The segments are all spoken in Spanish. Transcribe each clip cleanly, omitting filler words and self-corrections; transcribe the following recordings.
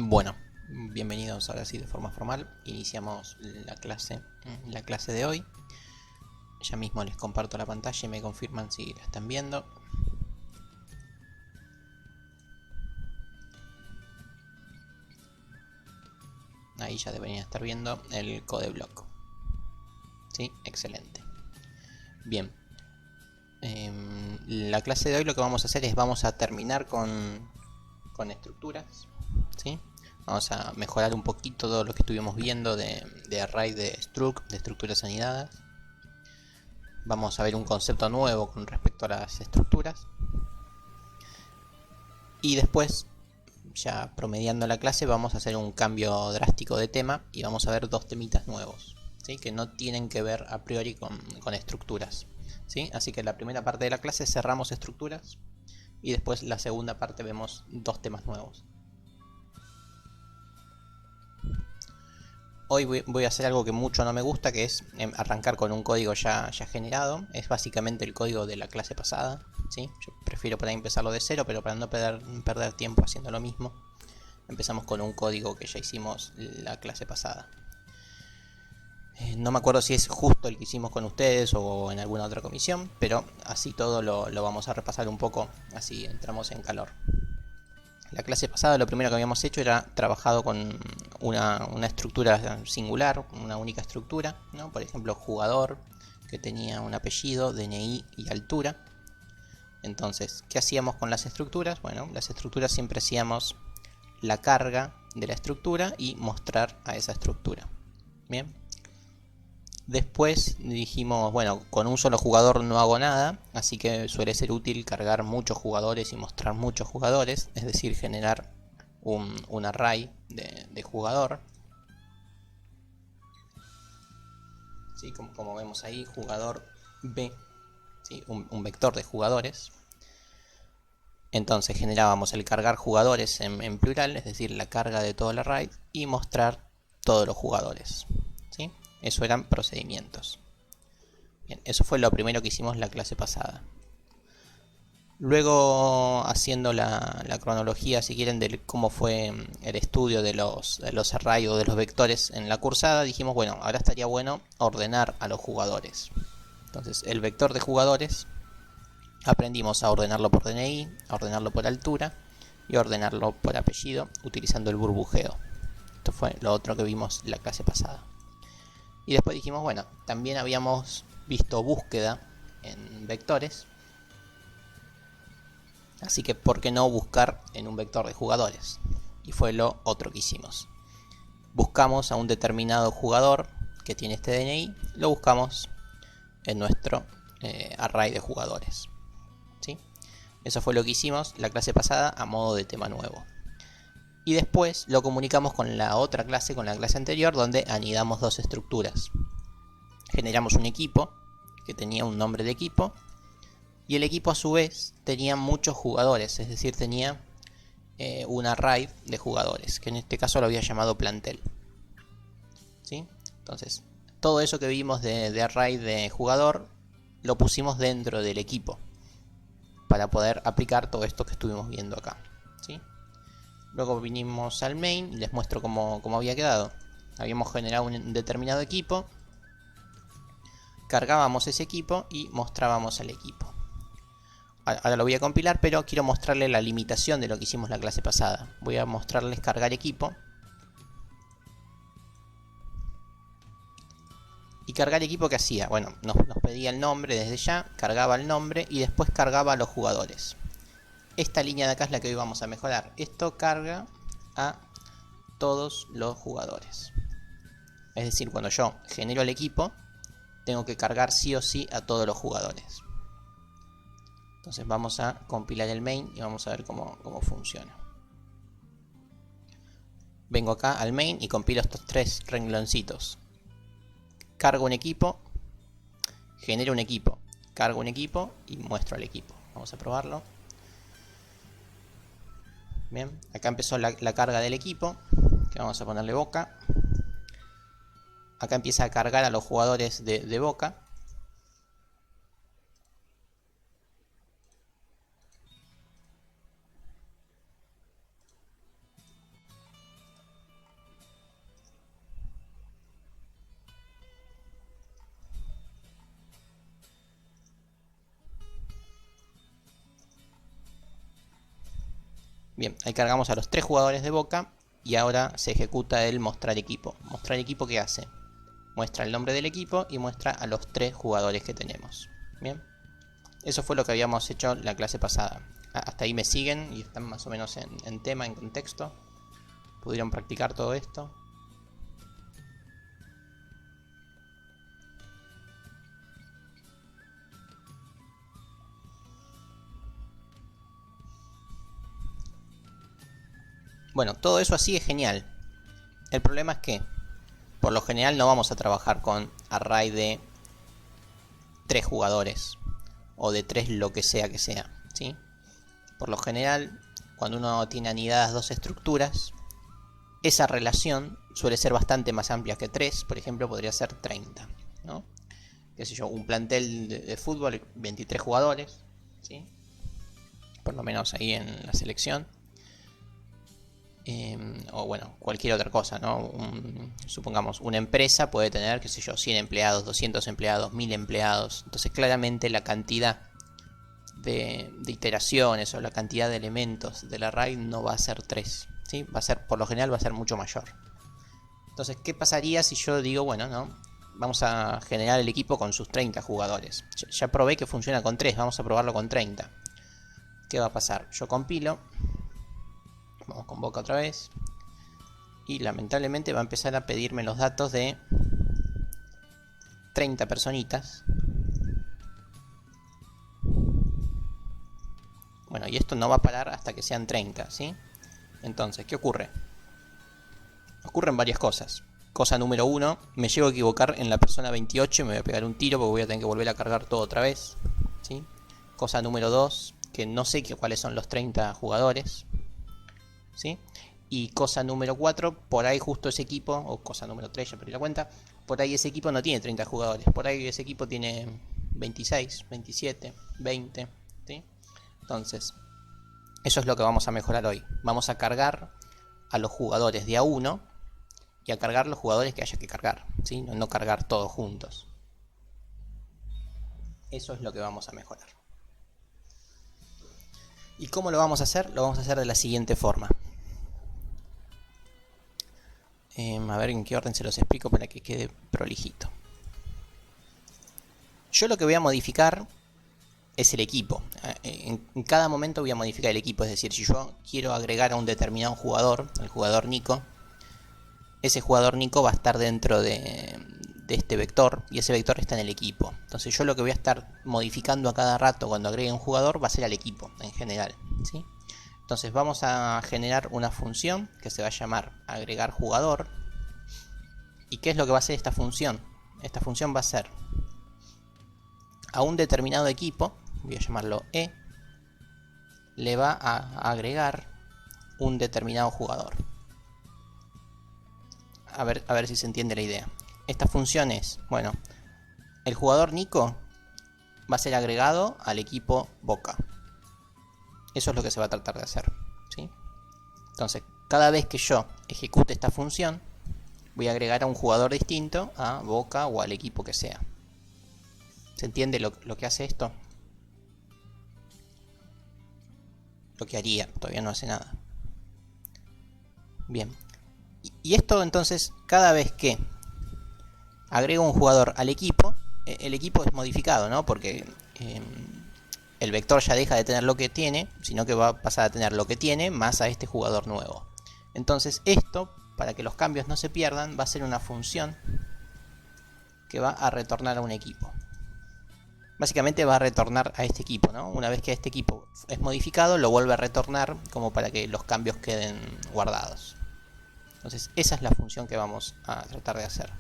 Bueno, bienvenidos ahora sí de forma formal. Iniciamos la clase de hoy. Ya mismo les comparto la pantalla y me confirman si la están viendo. Ahí ya deberían estar viendo el codeblock. Sí, excelente. Bien. La clase de hoy lo que vamos a hacer es vamos a terminar con estructuras. ¿Sí? Vamos a mejorar un poquito todo lo que estuvimos viendo de array de struct, de estructuras anidadas. Vamos a ver un concepto nuevo con respecto a las estructuras. Y después, ya promediando la clase, vamos a hacer un cambio drástico de tema y vamos a ver dos temitas nuevos, ¿sí? Que no tienen que ver a priori con estructuras. ¿Sí? Así que la primera parte de la clase cerramos estructuras y después la segunda parte vemos dos temas nuevos. Hoy voy a hacer algo que mucho no me gusta, que es arrancar con un código ya generado. Es básicamente el código de la clase pasada. ¿Sí? Yo prefiero por ahí empezarlo de cero, pero para no perder tiempo haciendo lo mismo, empezamos con un código que ya hicimos la clase pasada. No me acuerdo si es justo el que hicimos con ustedes o en alguna otra comisión, pero así todo lo vamos a repasar un poco, así entramos en calor. La clase pasada lo primero que habíamos hecho era trabajado con una estructura singular, una única estructura, ¿no? Por ejemplo, jugador, que tenía un apellido, DNI y altura. Entonces, ¿qué hacíamos con las estructuras? Bueno, las estructuras siempre hacíamos la carga de la estructura y mostrar a esa estructura. Bien. Después dijimos, bueno, con un solo jugador no hago nada, así que suele ser útil cargar muchos jugadores y mostrar muchos jugadores, es decir, generar un array de jugador. ¿Sí? Como vemos ahí, jugador B, ¿sí? Un vector de jugadores. Entonces generábamos el cargar jugadores en plural, es decir, la carga de todo el array, y mostrar todos los jugadores. ¿Sí? Eso eran procedimientos. Bien, eso fue lo primero que hicimos la clase pasada. Luego, haciendo la cronología, si quieren, de cómo fue el estudio de los arrays o de los vectores en la cursada, dijimos, bueno, ahora estaría bueno ordenar a los jugadores. Entonces, el vector de jugadores, aprendimos a ordenarlo por DNI, a ordenarlo por altura y a ordenarlo por apellido, utilizando el burbujeo. Esto fue lo otro que vimos la clase pasada. Y después dijimos, bueno, también habíamos visto búsqueda en vectores, así que ¿por qué no buscar en un vector de jugadores? Y fue lo otro que hicimos. Buscamos a un determinado jugador que tiene este DNI, lo buscamos en nuestro array de jugadores. ¿Sí? Eso fue lo que hicimos la clase pasada a modo de tema nuevo. Y después lo comunicamos con la otra clase, con la clase anterior, donde anidamos dos estructuras. Generamos un equipo que tenía un nombre de equipo y el equipo a su vez tenía muchos jugadores, es decir, tenía un array de jugadores, que en este caso lo había llamado plantel. ¿Sí? Entonces, todo eso que vimos de array de jugador lo pusimos dentro del equipo para poder aplicar todo esto que estuvimos viendo acá. ¿Sí? Luego vinimos al main y les muestro cómo había quedado. Habíamos generado un determinado equipo, cargábamos ese equipo y mostrábamos al equipo. Ahora lo voy a compilar, pero quiero mostrarles la limitación de lo que hicimos la clase pasada. Voy a mostrarles cargar equipo. ¿Y cargar equipo qué hacía? Bueno, nos pedía el nombre desde ya, cargaba el nombre y después cargaba a los jugadores. Esta línea de acá es la que hoy vamos a mejorar. Esto carga a todos los jugadores. Es decir, cuando yo genero el equipo, tengo que cargar sí o sí a todos los jugadores. Entonces vamos a compilar el main y vamos a ver cómo funciona. Vengo acá al main y compilo estos tres rengloncitos. Cargo un equipo, genero un equipo, cargo un equipo y muestro al equipo. Vamos a probarlo. Bien, acá empezó la carga del equipo, que vamos a ponerle Boca. Acá empieza a cargar a los jugadores de Boca. Bien, ahí cargamos a los 3 jugadores de Boca y ahora se ejecuta el mostrar equipo. ¿Mostrar equipo qué hace? Muestra el nombre del equipo y muestra a los 3 jugadores que tenemos. Bien, eso fue lo que habíamos hecho la clase pasada. Hasta ahí me siguen y están más o menos en tema, en contexto. Pudieron practicar todo esto. Bueno, todo eso así es genial. El problema es que, por lo general, no vamos a trabajar con array de 3 jugadores. O de 3 lo que sea, ¿sí? Por lo general, cuando uno tiene anidadas 2 estructuras, esa relación suele ser bastante más amplia que 3. Por ejemplo, podría ser 30, ¿no? Qué sé yo, un plantel de fútbol, 23 jugadores, ¿sí? Por lo menos ahí en la selección. O bueno, cualquier otra cosa, ¿no? Supongamos, una empresa puede tener, qué sé yo, 100 empleados, 200 empleados, 1000 empleados. Entonces claramente la cantidad de iteraciones o la cantidad de elementos del array no va a ser 3, ¿sí? Va a ser, por lo general va a ser mucho mayor. Entonces, ¿qué pasaría si yo digo, bueno, no, vamos a generar el equipo con sus 30 jugadores? Ya probé que funciona con 3, vamos a probarlo con 30. ¿Qué va a pasar? Yo compilo. Vamos con Boca otra vez. Y lamentablemente va a empezar a pedirme los datos de 30 personitas. Bueno, y esto no va a parar hasta que sean 30, ¿sí? Entonces, ¿qué ocurre? Ocurren varias cosas. Cosa número 1, me llego a equivocar en la persona 28 y me voy a pegar un tiro porque voy a tener que volver a cargar todo otra vez, ¿sí? Cosa número 2, que no sé cuáles son los 30 jugadores, ¿sí? Y cosa número 4, por ahí justo ese equipo, o cosa número 3, ya perdí la cuenta, por ahí ese equipo no tiene 30 jugadores, por ahí ese equipo tiene 26, 27, 20, ¿sí? Entonces, eso es lo que vamos a mejorar hoy. Vamos a cargar a los jugadores de a uno y a cargar los jugadores que haya que cargar, ¿sí? No cargar todos juntos. Eso es lo que vamos a mejorar. ¿Y cómo lo vamos a hacer? Lo vamos a hacer de la siguiente forma. A ver en qué orden se los explico para que quede prolijito. Yo lo que voy a modificar es el equipo. En cada momento voy a modificar el equipo. Es decir, si yo quiero agregar a un determinado jugador, el jugador Nico, ese jugador Nico va a estar dentro de este vector y ese vector está en el equipo. Entonces yo lo que voy a estar modificando a cada rato cuando agregue un jugador va a ser al equipo en general, ¿sí? Entonces vamos a generar una función que se va a llamar agregar jugador. ¿Y qué es lo que va a hacer esta función? Esta función va a ser a un determinado equipo, voy a llamarlo E, le va a agregar un determinado jugador. A ver si se entiende la idea. Esta función es, bueno, el jugador Nico va a ser agregado al equipo Boca. Eso es lo que se va a tratar de hacer, ¿sí? Entonces, cada vez que yo ejecute esta función, voy a agregar a un jugador distinto a Boca o al equipo que sea. ¿Se entiende lo que hace esto? Lo que haría, todavía no hace nada. Bien. Y esto entonces, cada vez que agrego un jugador al equipo, el equipo es modificado, ¿no? Porque el vector ya deja de tener lo que tiene, sino que va a pasar a tener lo que tiene más a este jugador nuevo. Entonces esto, para que los cambios no se pierdan, va a ser una función que va a retornar a un equipo. Básicamente va a retornar a este equipo, ¿no? Una vez que este equipo es modificado, lo vuelve a retornar como para que los cambios queden guardados. Entonces esa es la función que vamos a tratar de hacer.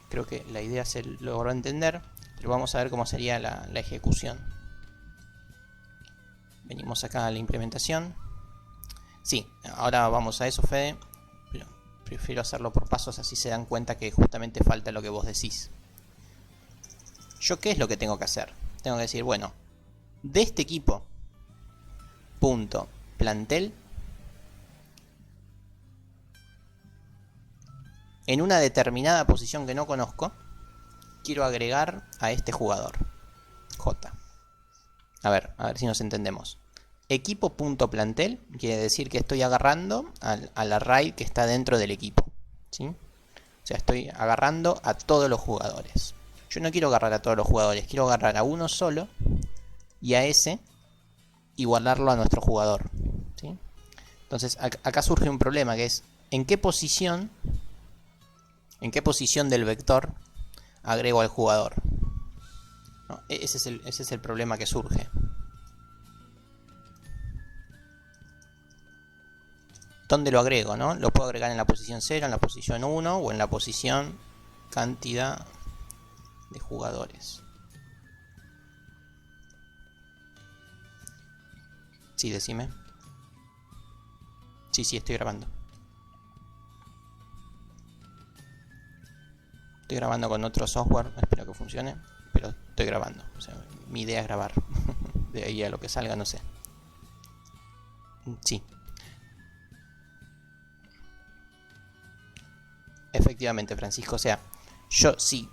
Creo que la idea se logró entender, pero vamos a ver cómo sería la ejecución. Venimos acá a la implementación. Sí, ahora vamos a eso, Fede. Pero prefiero hacerlo por pasos, así se dan cuenta que justamente falta lo que vos decís. ¿Yo qué es lo que tengo que hacer? Tengo que decir, bueno, de este equipo, punto plantel, en una determinada posición que no conozco, quiero agregar a este jugador, J. A ver si nos entendemos. Equipo.plantel quiere decir que estoy agarrando al array que está dentro del equipo, ¿sí? O sea, estoy agarrando a todos los jugadores. Yo no quiero agarrar a todos los jugadores, quiero agarrar a uno solo y a ese igualarlo a nuestro jugador, ¿sí? Entonces acá surge un problema que es ¿en qué posición del vector agrego al jugador? ¿No? Ese es el problema que surge. ¿Dónde lo agrego, no? Lo puedo agregar en la posición 0, en la posición 1 o en la posición cantidad de jugadores. Sí, decime. Sí, estoy grabando. Estoy grabando con otro software, espero que funcione, pero estoy grabando. O sea, mi idea es grabar. De ahí a lo que salga, no sé. Sí. Efectivamente, Francisco. O sea, yo si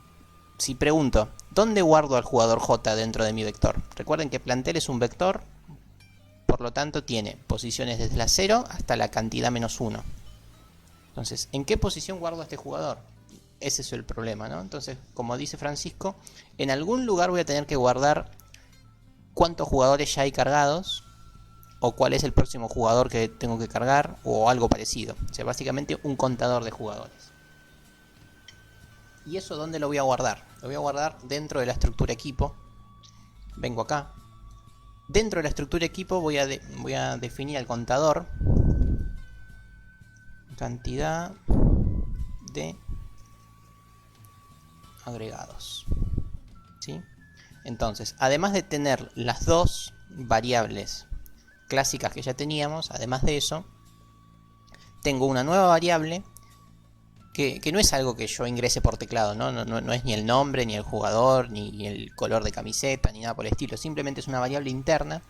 pregunto, ¿dónde guardo al jugador J dentro de mi vector? Recuerden que plantel es un vector, por lo tanto tiene posiciones desde la 0 hasta la cantidad menos 1. Entonces, ¿en qué posición guardo a este jugador? Ese es el problema, ¿no? Entonces, como dice Francisco, en algún lugar voy a tener que guardar cuántos jugadores ya hay cargados, o cuál es el próximo jugador que tengo que cargar, o algo parecido. O sea, básicamente un contador de jugadores. ¿Y eso dónde lo voy a guardar? Lo voy a guardar dentro de la estructura equipo. Vengo acá. Dentro de la estructura equipo voy a definir el contador. Cantidad de agregados, ¿sí? Entonces, además de tener las dos variables clásicas que ya teníamos, además de eso, tengo una nueva variable que no es algo que yo ingrese por teclado, no es ni el nombre, ni el jugador, ni el color de camiseta, ni nada por el estilo. Simplemente es una variable interna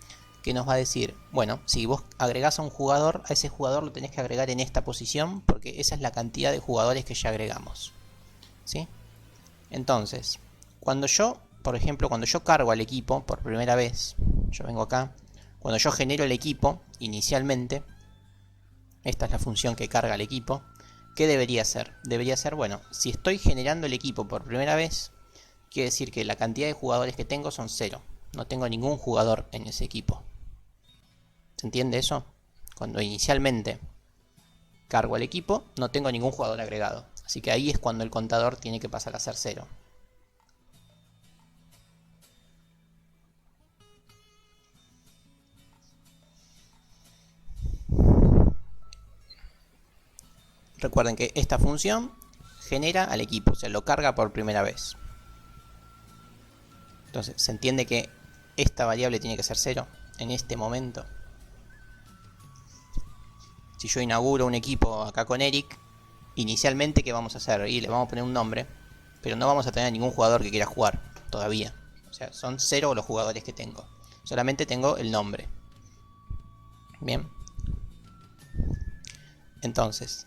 que nos va a decir, bueno, si vos agregás a un jugador, a ese jugador lo tenés que agregar en esta posición, porque esa es la cantidad de jugadores que ya agregamos, ¿sí? Entonces, cuando yo, por ejemplo, cuando yo cargo al equipo por primera vez, yo vengo acá, cuando yo genero el equipo inicialmente, esta es la función que carga el equipo, ¿qué debería ser? Debería ser, bueno, si estoy generando el equipo por primera vez, quiere decir que la cantidad de jugadores que tengo son 0. No tengo ningún jugador en ese equipo. ¿Se entiende eso? Cuando inicialmente cargo al equipo, no tengo ningún jugador agregado. Así que ahí es cuando el contador tiene que pasar a ser 0. Recuerden que esta función genera al equipo, o sea, lo carga por primera vez. Entonces, ¿se entiende que esta variable tiene que ser 0 en este momento? Si yo inauguro un equipo acá con Eric, inicialmente, ¿qué vamos a hacer? Y le vamos a poner un nombre, pero no vamos a tener ningún jugador que quiera jugar todavía. O sea, son 0 los jugadores que tengo. Solamente tengo el nombre. Bien. Entonces,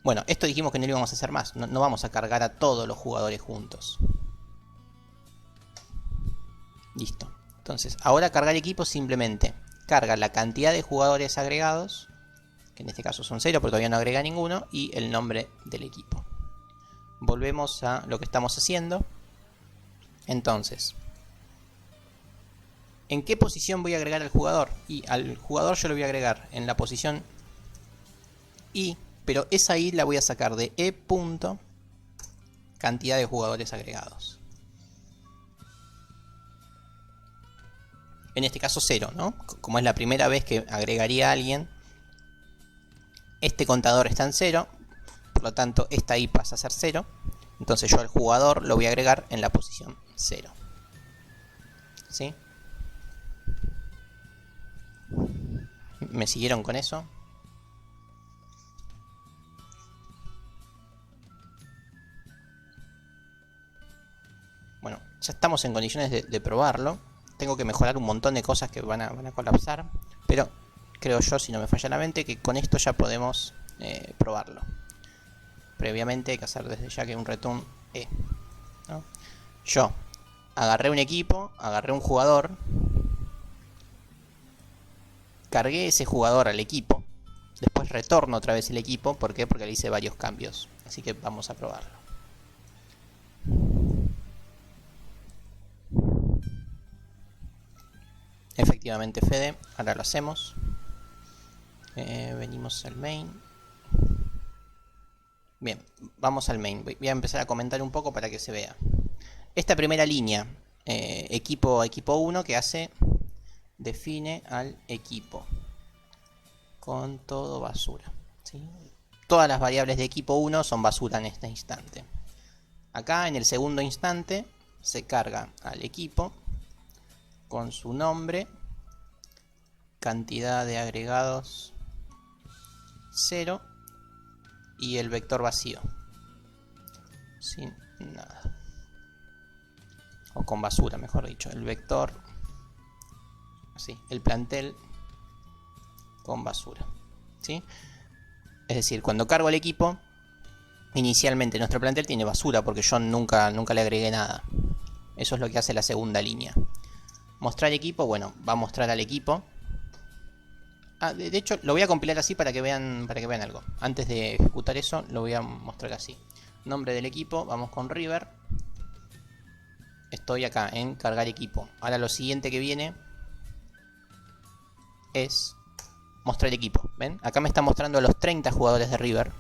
bueno, esto dijimos que no lo íbamos a hacer más. No vamos a cargar a todos los jugadores juntos. Listo. Entonces, ahora cargar equipo simplemente carga la cantidad de jugadores agregados, que en este caso son 0 porque todavía no agrega ninguno, y el nombre del equipo. Volvemos a lo que estamos haciendo. Entonces, ¿en qué posición voy a agregar al jugador? Y al jugador yo lo voy a agregar en la posición I, pero esa I la voy a sacar de E punto cantidad de jugadores agregados. En este caso 0, ¿no? Como es la primera vez que agregaría a alguien, este contador está en 0, por lo tanto esta I pasa a ser 0. Entonces yo al jugador lo voy a agregar en la posición 0. ¿Sí? ¿Me siguieron con eso? Bueno, ya estamos en condiciones de probarlo. Tengo que mejorar un montón de cosas que van a colapsar, pero creo yo, si no me falla la mente, que con esto ya podemos probarlo. Previamente hay que hacer desde ya que un return E, ¿no? Yo agarré un equipo, agarré un jugador, cargué ese jugador al equipo. Después retorno otra vez el equipo. ¿Por qué? Porque le hice varios cambios. Así que vamos a probarlo. Efectivamente, Fede. Ahora lo hacemos. Venimos al main. Bien, vamos al main. Voy a empezar a comentar un poco para que se vea. Esta primera línea, equipo 1, que hace, define al equipo con todo basura, ¿sí? Todas las variables de equipo 1 son basura en este instante. Acá en el segundo instante se carga al equipo con su nombre, cantidad de agregados 0 y el vector vacío, sin nada, o con basura mejor dicho, el vector, así, el plantel con basura, ¿sí? Es decir, cuando cargo el equipo, inicialmente nuestro plantel tiene basura porque yo nunca le agregué nada. Eso es lo que hace la segunda línea. Mostrar equipo, bueno, va a mostrar al equipo. De hecho, lo voy a compilar así para que vean algo. Antes de ejecutar eso, lo voy a mostrar así. Nombre del equipo, vamos con River. Estoy acá en cargar equipo. Ahora lo siguiente que viene es mostrar equipo. ¿Ven? Acá me está mostrando a los 30 jugadores de River,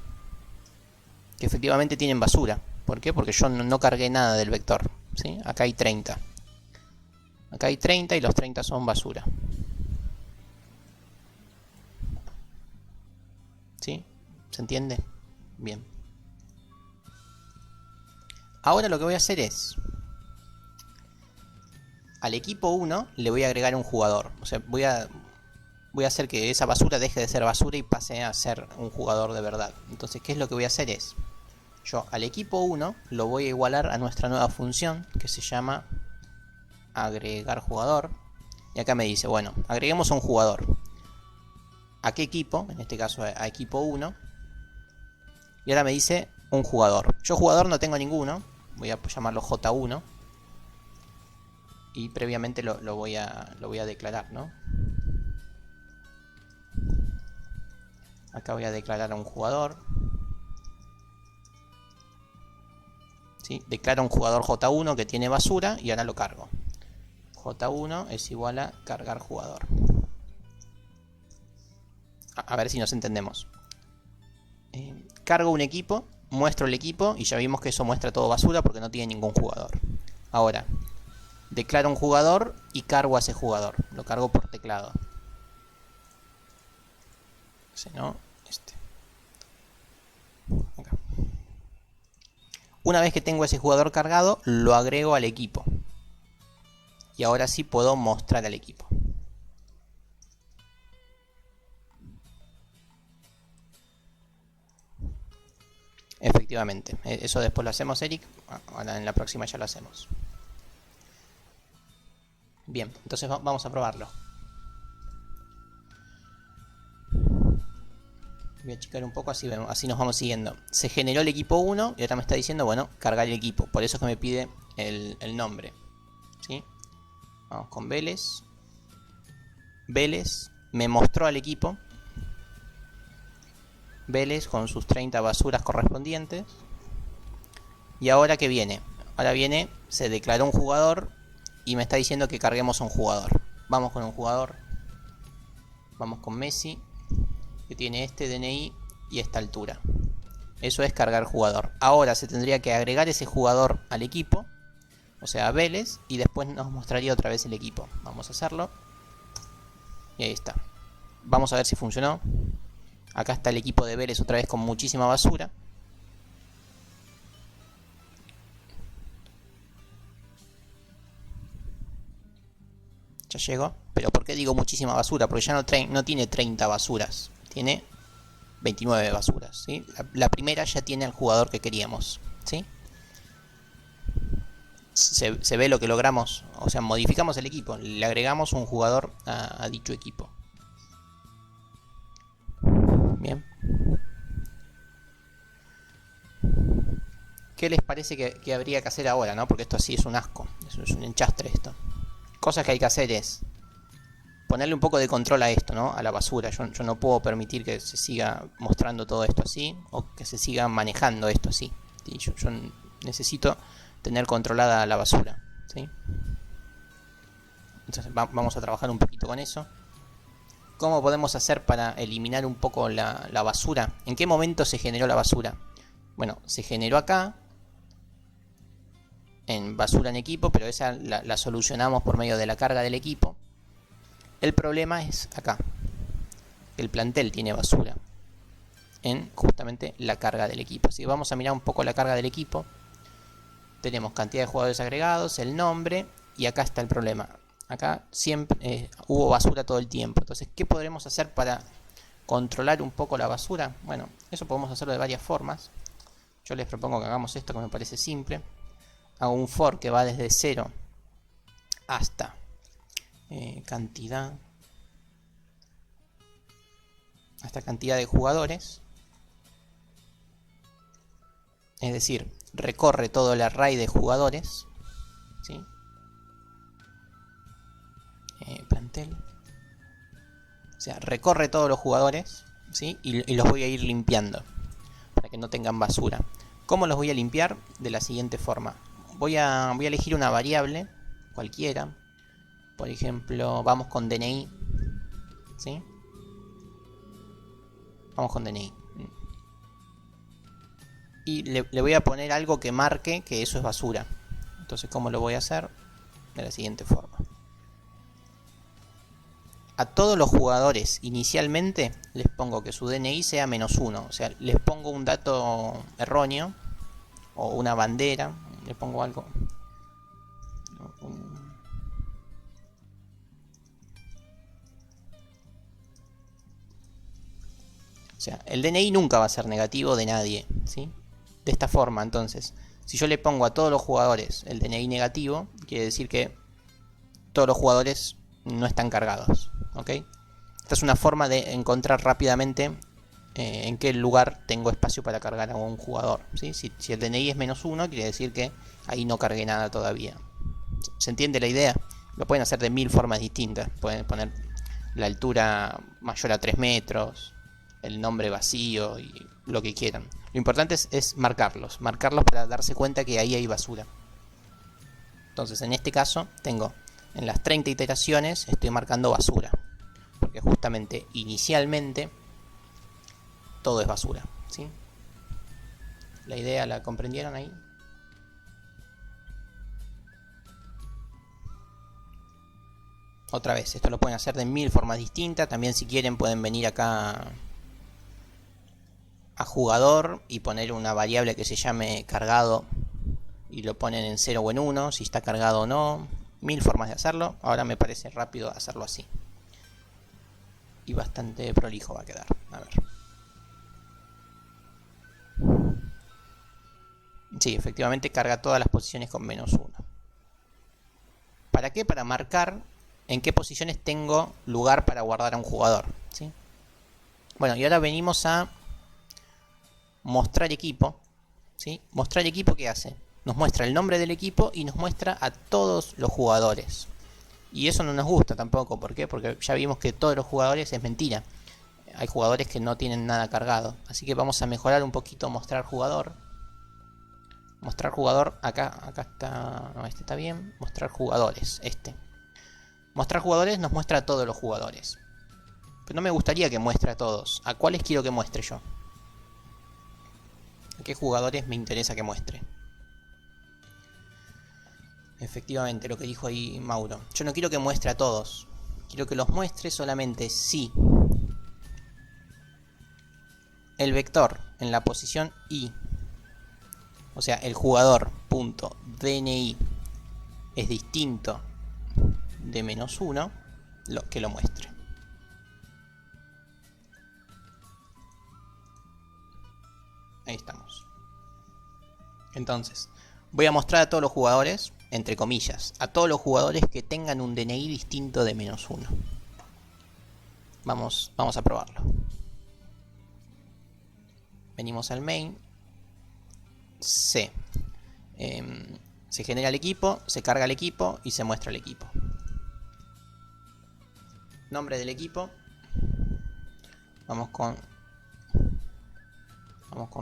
que efectivamente tienen basura. ¿Por qué? Porque yo no cargué nada del vector, ¿sí? Acá hay 30. Acá hay 30 y los 30 son basura. ¿Sí? ¿Se entiende? Bien. Ahora lo que voy a hacer es, al equipo 1 le voy a agregar un jugador. O sea, voy a hacer que esa basura deje de ser basura y pase a ser un jugador de verdad. Entonces, ¿qué es lo que voy a hacer? Es, yo al equipo 1 lo voy a igualar a nuestra nueva función que se llama agregar jugador. Y acá me dice, bueno, agreguemos a un jugador. ¿A qué equipo? En este caso a equipo 1. Y ahora me dice un jugador. Yo jugador no tengo ninguno. Voy a llamarlo J1. Y previamente lo voy a declarar, ¿no? Acá voy a declarar a un jugador. ¿Sí? Declaro un jugador J1 que tiene basura y ahora lo cargo. J1 es igual a cargar jugador. A ver si nos entendemos. Cargo un equipo, muestro el equipo y ya vimos que eso muestra todo basura porque no tiene ningún jugador. Ahora, declaro un jugador y cargo a ese jugador. Lo cargo por teclado. Ese no, este. Acá. Una vez que tengo ese jugador cargado, lo agrego al equipo. Y ahora sí puedo mostrar al equipo. Efectivamente, eso después lo hacemos, Eric. Ahora en la próxima ya lo hacemos. Bien, entonces vamos a probarlo. Voy a achicar un poco, así nos vamos siguiendo. Se generó el equipo 1 y ahora me está diciendo, bueno, cargar el equipo. Por eso es que me pide el nombre. ¿Sí? Vamos con Vélez. Vélez me mostró al equipo. Vélez con sus 30 basuras correspondientes. Y ahora ¿qué viene? Ahora viene, se declaró un jugador y me está diciendo que carguemos a un jugador. Vamos con un jugador. Vamos con Messi, que tiene este DNI y esta altura. Eso es cargar jugador. Ahora se tendría que agregar ese jugador al equipo, o sea, a Vélez, y después nos mostraría otra vez el equipo. Vamos a hacerlo. Y ahí está. Vamos a ver si funcionó. Acá está el equipo de Vélez otra vez con muchísima basura. Ya llegó. Pero ¿por qué digo muchísima basura? Porque ya no tiene 30 basuras. Tiene 29 basuras, ¿sí? La primera ya tiene al jugador que queríamos, ¿sí? Se ve lo que logramos. O sea, modificamos el equipo. Le agregamos un jugador a dicho equipo. Bien. ¿Qué les parece que habría que hacer ahora, no? Porque esto así es un asco. Es un enchastre esto. Cosas que hay que hacer es ponerle un poco de control a esto, ¿no? A la basura. Yo no puedo permitir que se siga mostrando todo esto así, o que se siga manejando esto así, ¿sí? Yo necesito tener controlada la basura, ¿sí? Entonces vamos a trabajar un poquito con eso. ¿Cómo podemos hacer para eliminar un poco la basura? ¿En qué momento se generó la basura? Bueno, se generó acá, en basura en equipo, pero esa la solucionamos por medio de la carga del equipo. El problema es acá. El plantel tiene basura en justamente la carga del equipo. Si vamos a mirar un poco la carga del equipo, tenemos cantidad de jugadores agregados, el nombre, y acá está el problema. Acá siempre hubo basura todo el tiempo. Entonces, ¿qué podremos hacer para controlar un poco la basura? Bueno, eso podemos hacerlo de varias formas. Yo les propongo que hagamos esto, que me parece simple. Hago un for que va desde 0 hasta cantidad de jugadores. Es decir, recorre todo el array de jugadores, ¿sí? Plantel. O sea, recorre todos los jugadores, ¿sí? Y los voy a ir limpiando para que no tengan basura. ¿Cómo los voy a limpiar? De la siguiente forma. Voy a elegir una variable cualquiera. Por ejemplo, vamos con DNI, ¿sí? Vamos con DNI. Y le voy a poner algo que marque que eso es basura. Entonces, ¿cómo lo voy a hacer? De la siguiente forma. A todos los jugadores inicialmente les pongo que su DNI sea -1. O sea, les pongo un dato erróneo o una bandera. Le pongo algo. O sea, el DNI nunca va a ser negativo de nadie, ¿sí? De esta forma, entonces, si yo le pongo a todos los jugadores el DNI negativo, quiere decir que todos los jugadores no están cargados, ¿ok? Esta es una forma de encontrar rápidamente en qué lugar tengo espacio para cargar a un jugador, ¿sí? Si el DNI es -1, quiere decir que ahí no cargué nada todavía. ¿Se entiende la idea? Lo pueden hacer de 1000 formas distintas. Pueden poner la altura mayor a 3 metros, el nombre vacío y lo que quieran. Lo importante es marcarlos para darse cuenta que ahí hay basura. Entonces, en este caso, tengo en las 30 iteraciones, estoy marcando basura. Porque justamente, inicialmente, todo es basura, ¿sí? ¿La idea la comprendieron ahí? Otra vez, esto lo pueden hacer de 1000 formas distintas. También, si quieren, pueden venir acá a jugador y poner una variable que se llame cargado y lo ponen en 0 o en 1, si está cargado o no. 1000 formas de hacerlo. Ahora me parece rápido hacerlo así. Y bastante prolijo va a quedar. A ver. Sí, efectivamente carga todas las posiciones con -1. ¿Para qué? Para marcar en qué posiciones tengo lugar para guardar a un jugador, ¿sí? Bueno, y ahora venimos a mostrar equipo, ¿sí? Mostrar equipo, ¿qué hace? Nos muestra el nombre del equipo y nos muestra a todos los jugadores. Y eso no nos gusta tampoco. ¿Por qué? Porque ya vimos que todos los jugadores es mentira. Hay jugadores que no tienen nada cargado. Así que vamos a mejorar un poquito mostrar jugador. Mostrar jugador, acá está... No, este está bien. Mostrar jugadores, este. Mostrar jugadores nos muestra a todos los jugadores. Pero no me gustaría que muestre a todos. ¿A cuáles quiero que muestre yo? ¿A qué jugadores me interesa que muestre? Efectivamente, lo que dijo ahí Mauro. Yo no quiero que muestre a todos. Quiero que los muestre solamente si el vector en la posición i, o sea, el jugador.dni es distinto de -1, que lo muestre. Ahí estamos. Entonces, voy a mostrar a todos los jugadores, entre comillas, a todos los jugadores que tengan un DNI distinto de -1. Vamos a probarlo. Venimos al main. Se genera el equipo, se carga el equipo y se muestra el equipo. Nombre del equipo. Vamos con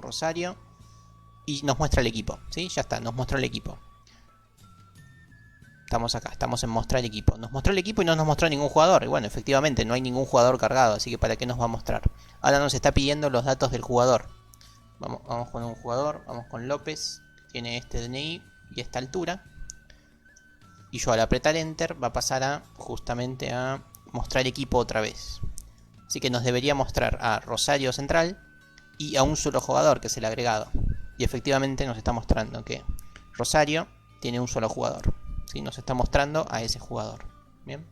Rosario. Y nos muestra el equipo, ¿sí? Ya está, nos mostró el equipo. Estamos acá, estamos en mostrar equipo. Nos mostró el equipo y no nos mostró ningún jugador. Y bueno, efectivamente no hay ningún jugador cargado, así que ¿para qué nos va a mostrar? Ahora nos está pidiendo los datos del jugador. Vamos con un jugador, vamos con López. Tiene este DNI y esta altura. Y yo al apretar Enter va a pasar a justamente a mostrar equipo otra vez. Así que nos debería mostrar a Rosario Central y a un solo jugador, que es el agregado. Y efectivamente nos está mostrando que Rosario tiene un solo jugador. ¿Sí? Nos está mostrando a ese jugador. Bien.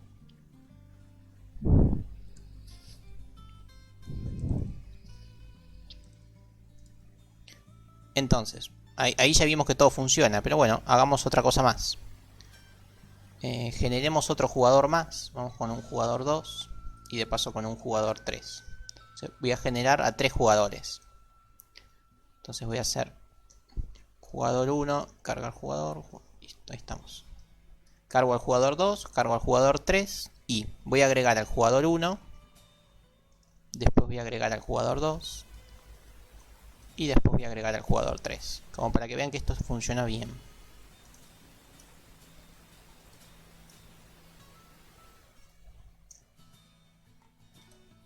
Entonces, ahí ya vimos que todo funciona, pero bueno, hagamos otra cosa más. Generemos otro jugador más. Vamos con un jugador 2 y de paso con un jugador 3. Voy a generar a 3 jugadores. Entonces voy a hacer jugador 1, cargar jugador. Listo, ahí estamos. Cargo al jugador 2, cargo al jugador 3 y voy a agregar al jugador 1. Después voy a agregar al jugador 2. Y después voy a agregar al jugador 3. Como para que vean que esto funciona bien.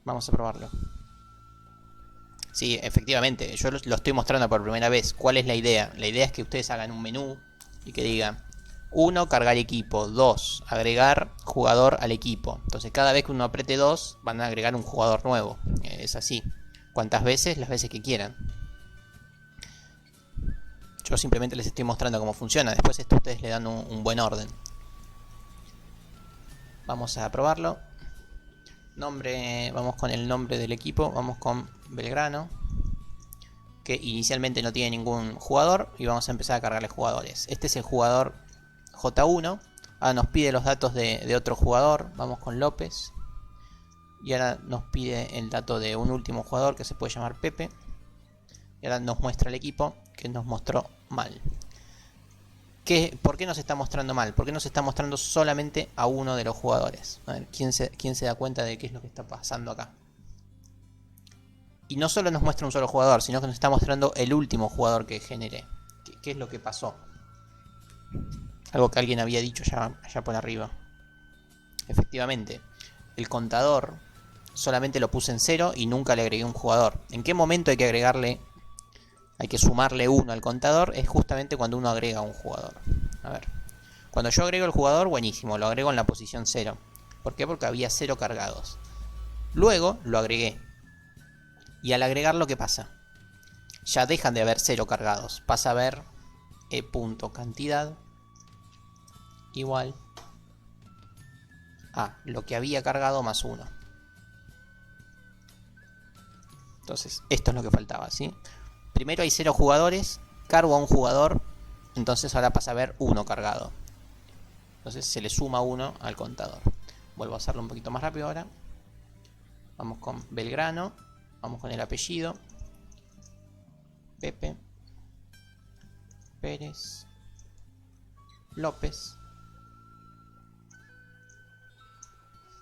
Vamos a probarlo. Sí, efectivamente, yo lo estoy mostrando por primera vez. ¿Cuál es la idea? La idea es que ustedes hagan un menú y que diga 1, cargar equipo, 2, agregar jugador al equipo. Entonces cada vez que uno apriete 2 van a agregar un jugador nuevo. Es así. ¿Cuántas veces? Las veces que quieran. Yo simplemente les estoy mostrando cómo funciona. Después esto ustedes le dan un buen orden. Vamos a probarlo. Nombre, vamos con el nombre del equipo. Vamos con Belgrano, que inicialmente no tiene ningún jugador. Y vamos a empezar a cargarle jugadores. Este es el jugador J1. Ahora nos pide los datos de otro jugador. Vamos con López. Y ahora nos pide el dato de un último jugador que se puede llamar Pepe. Y ahora nos muestra el equipo que nos mostró mal. ¿Por qué nos está mostrando mal? ¿Por qué nos está mostrando solamente a uno de los jugadores? A ver, ¿quién se da cuenta de qué es lo que está pasando acá? Y no solo nos muestra un solo jugador, sino que nos está mostrando el último jugador que generé. ¿Qué es lo que pasó? Algo que alguien había dicho allá por arriba. Efectivamente, el contador solamente lo puse en 0 y nunca le agregué un jugador. ¿En qué momento hay que sumarle 1 al contador? Es justamente cuando uno agrega un jugador. A ver, cuando yo agrego el jugador, buenísimo, lo agrego en la posición 0. ¿Por qué? Porque había 0 cargados. Luego lo agregué. Y al agregarlo, ¿qué pasa? Ya dejan de haber 0 cargados. Pasa a haber punto cantidad igual a lo que había cargado más 1. Entonces, esto es lo que faltaba, ¿sí? Primero hay 0 jugadores, cargo a un jugador, entonces ahora pasa a haber 1 cargado. Entonces se le suma 1 al contador. Vuelvo a hacerlo un poquito más rápido ahora. Vamos con Belgrano, vamos con el apellido. Pepe, Pérez, López.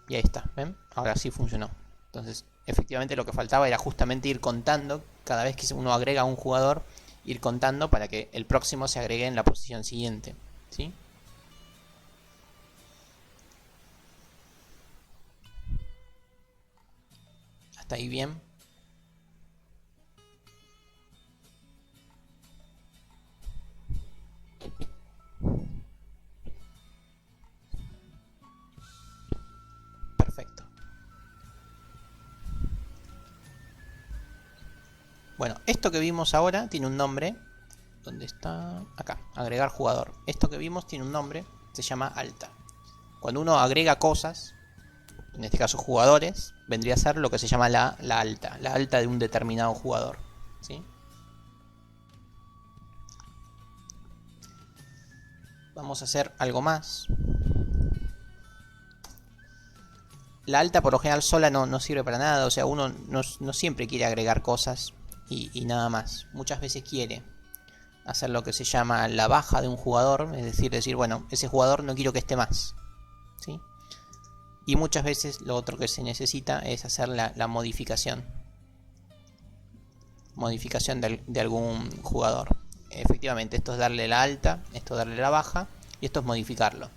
Y ahí está, ¿ven? Ahora sí funcionó. Entonces, efectivamente lo que faltaba era justamente ir contando, cada vez que uno agrega a un jugador, ir contando para que el próximo se agregue en la posición siguiente, ¿sí? ¿Hasta ahí bien? Perfecto. Bueno, esto que vimos ahora tiene un nombre. ¿Dónde está? Acá, agregar jugador. Esto que vimos tiene un nombre, se llama alta. Cuando uno agrega cosas, en este caso jugadores, vendría a ser lo que se llama la alta de un determinado jugador, ¿sí? Vamos a hacer algo más. La alta por lo general sola no sirve para nada, o sea, uno no siempre quiere agregar cosas y nada más. Muchas veces quiere hacer lo que se llama la baja de un jugador, es decir, bueno, ese jugador no quiero que esté más, ¿sí? Y muchas veces lo otro que se necesita es hacer la modificación. Modificación de algún jugador. Efectivamente, esto es darle la alta, esto es darle la baja y esto es modificarlo.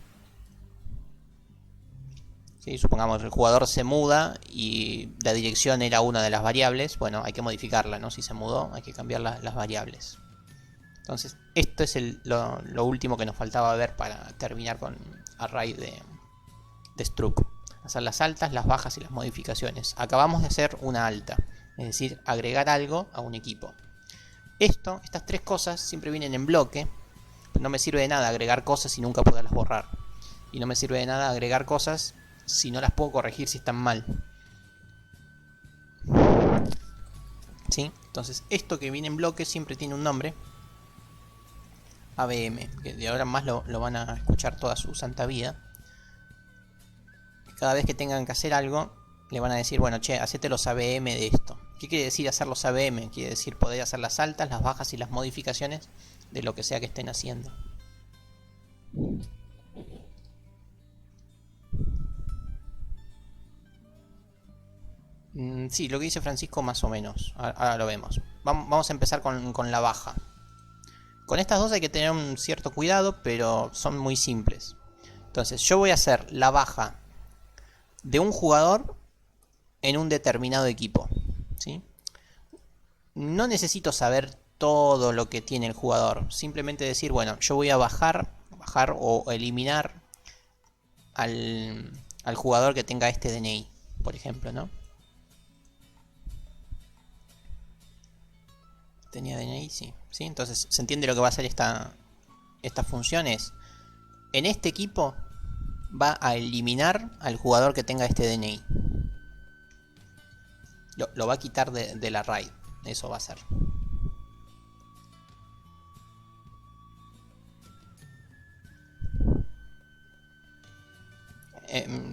¿Sí? Supongamos que el jugador se muda y la dirección era una de las variables. Bueno, hay que modificarla, ¿no? Si se mudó, hay que cambiar las variables. Entonces, esto es lo último que nos faltaba ver para terminar con array de struct. Hacer las altas, las bajas y las modificaciones. Acabamos de hacer una alta, es decir, agregar algo a un equipo. Estas tres cosas siempre vienen en bloque. No me sirve de nada agregar cosas si nunca poderlas borrar. Y no me sirve de nada agregar cosas si no las puedo corregir si están mal. ¿Sí? Entonces, esto que viene en bloque siempre tiene un nombre. ABM, que de ahora en más lo van a escuchar toda su santa vida. Cada vez que tengan que hacer algo, le van a decir, bueno, che, hacete los ABM de esto. ¿Qué quiere decir hacer los ABM? Quiere decir poder hacer las altas, las bajas y las modificaciones de lo que sea que estén haciendo. Sí, lo que dice Francisco más o menos. Ahora lo vemos. Vamos a empezar con la baja. Con estas dos hay que tener un cierto cuidado, pero son muy simples. Entonces, yo voy a hacer la baja de un jugador en un determinado equipo. ¿Sí? No necesito saber todo lo que tiene el jugador. Simplemente decir, bueno, yo voy a bajar o eliminar al jugador que tenga este DNI, por ejemplo, ¿no? Tenía DNI, sí. ¿Sí? Entonces, ¿se entiende lo que va a hacer esta función? Es, en este equipo va a eliminar al jugador que tenga este DNI. Lo va a quitar de la RAID. Eso va a hacer.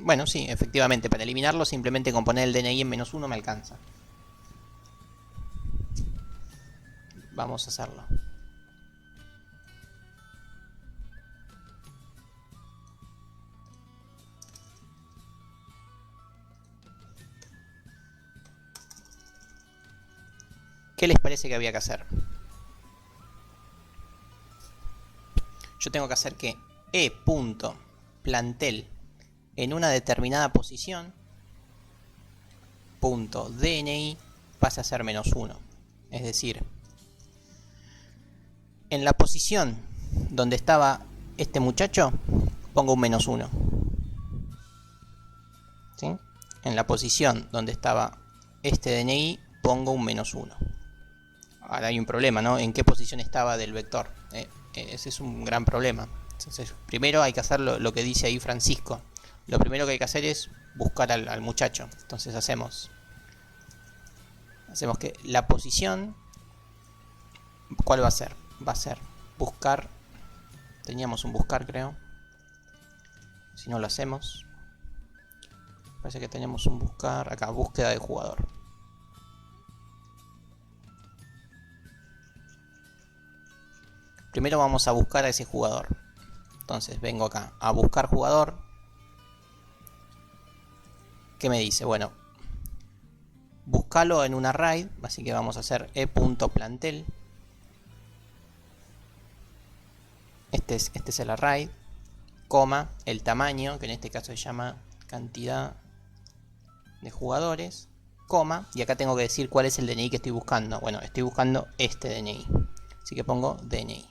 Bueno, sí, efectivamente. Para eliminarlo simplemente con poner el DNI en -1 me alcanza. Vamos a hacerlo. ¿Qué les parece que había que hacer? Yo tengo que hacer que e.plantel en una determinada posición .dni pase a ser -1. Es decir, en la posición donde estaba este muchacho pongo un -1. ¿Sí? En la posición donde estaba este DNI pongo un -1. Ahora hay un problema, ¿no? ¿En qué posición estaba del vector? Ese es un gran problema. Entonces, primero hay que hacer lo que dice ahí Francisco. Lo primero que hay que hacer es buscar al muchacho. Entonces hacemos que la posición, ¿cuál va a ser? Va a ser buscar. Teníamos un buscar, creo. Si no lo hacemos, parece que tenemos un buscar acá, búsqueda de jugador. Primero vamos a buscar a ese jugador. Entonces vengo acá a buscar jugador. ¿Qué me dice? Bueno, búscalo en una RAID. Así que vamos a hacer e.plantel. Este es el array, coma, el tamaño, que en este caso se llama cantidad de jugadores, coma, y acá tengo que decir cuál es el DNI que estoy buscando. Bueno, estoy buscando este DNI, así que pongo DNI.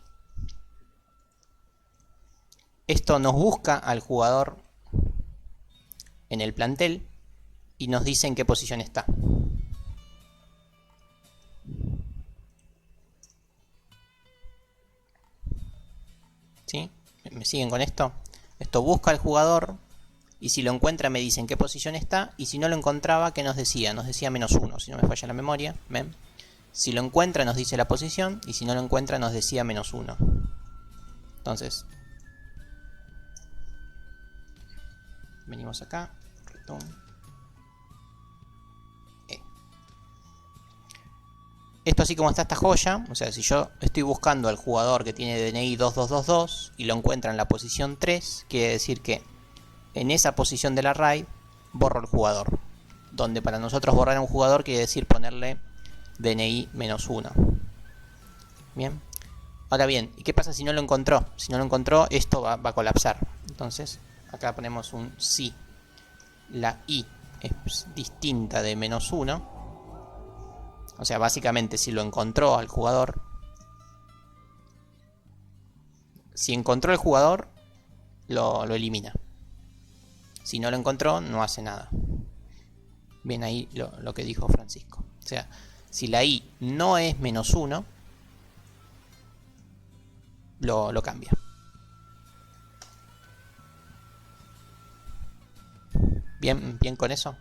Esto nos busca al jugador en el plantel y nos dice en qué posición está. ¿Sí? ¿Me siguen con esto? Esto busca al jugador y si lo encuentra me dice en qué posición está, y si no lo encontraba, ¿qué nos decía? Nos decía -1, si no me falla la memoria. ¿Ven? Si lo encuentra nos dice la posición, y si no lo encuentra nos decía -1. Entonces, venimos acá, return E. Esto así como está esta joya, o sea, si yo estoy buscando al jugador que tiene DNI 2222 y lo encuentra en la posición 3, quiere decir que en esa posición del array borro el jugador. Donde para nosotros borrar un jugador quiere decir ponerle DNI -1. Bien. Ahora bien, ¿y qué pasa si no lo encontró? Si no lo encontró, esto va a colapsar. Entonces, acá ponemos un si la i es distinta de -1. O sea, básicamente si lo encontró al jugador. Si encontró el jugador, lo elimina. Si no lo encontró, no hace nada. Bien ahí lo que dijo Francisco. O sea, si la i no es -1, lo cambia. Bien con eso.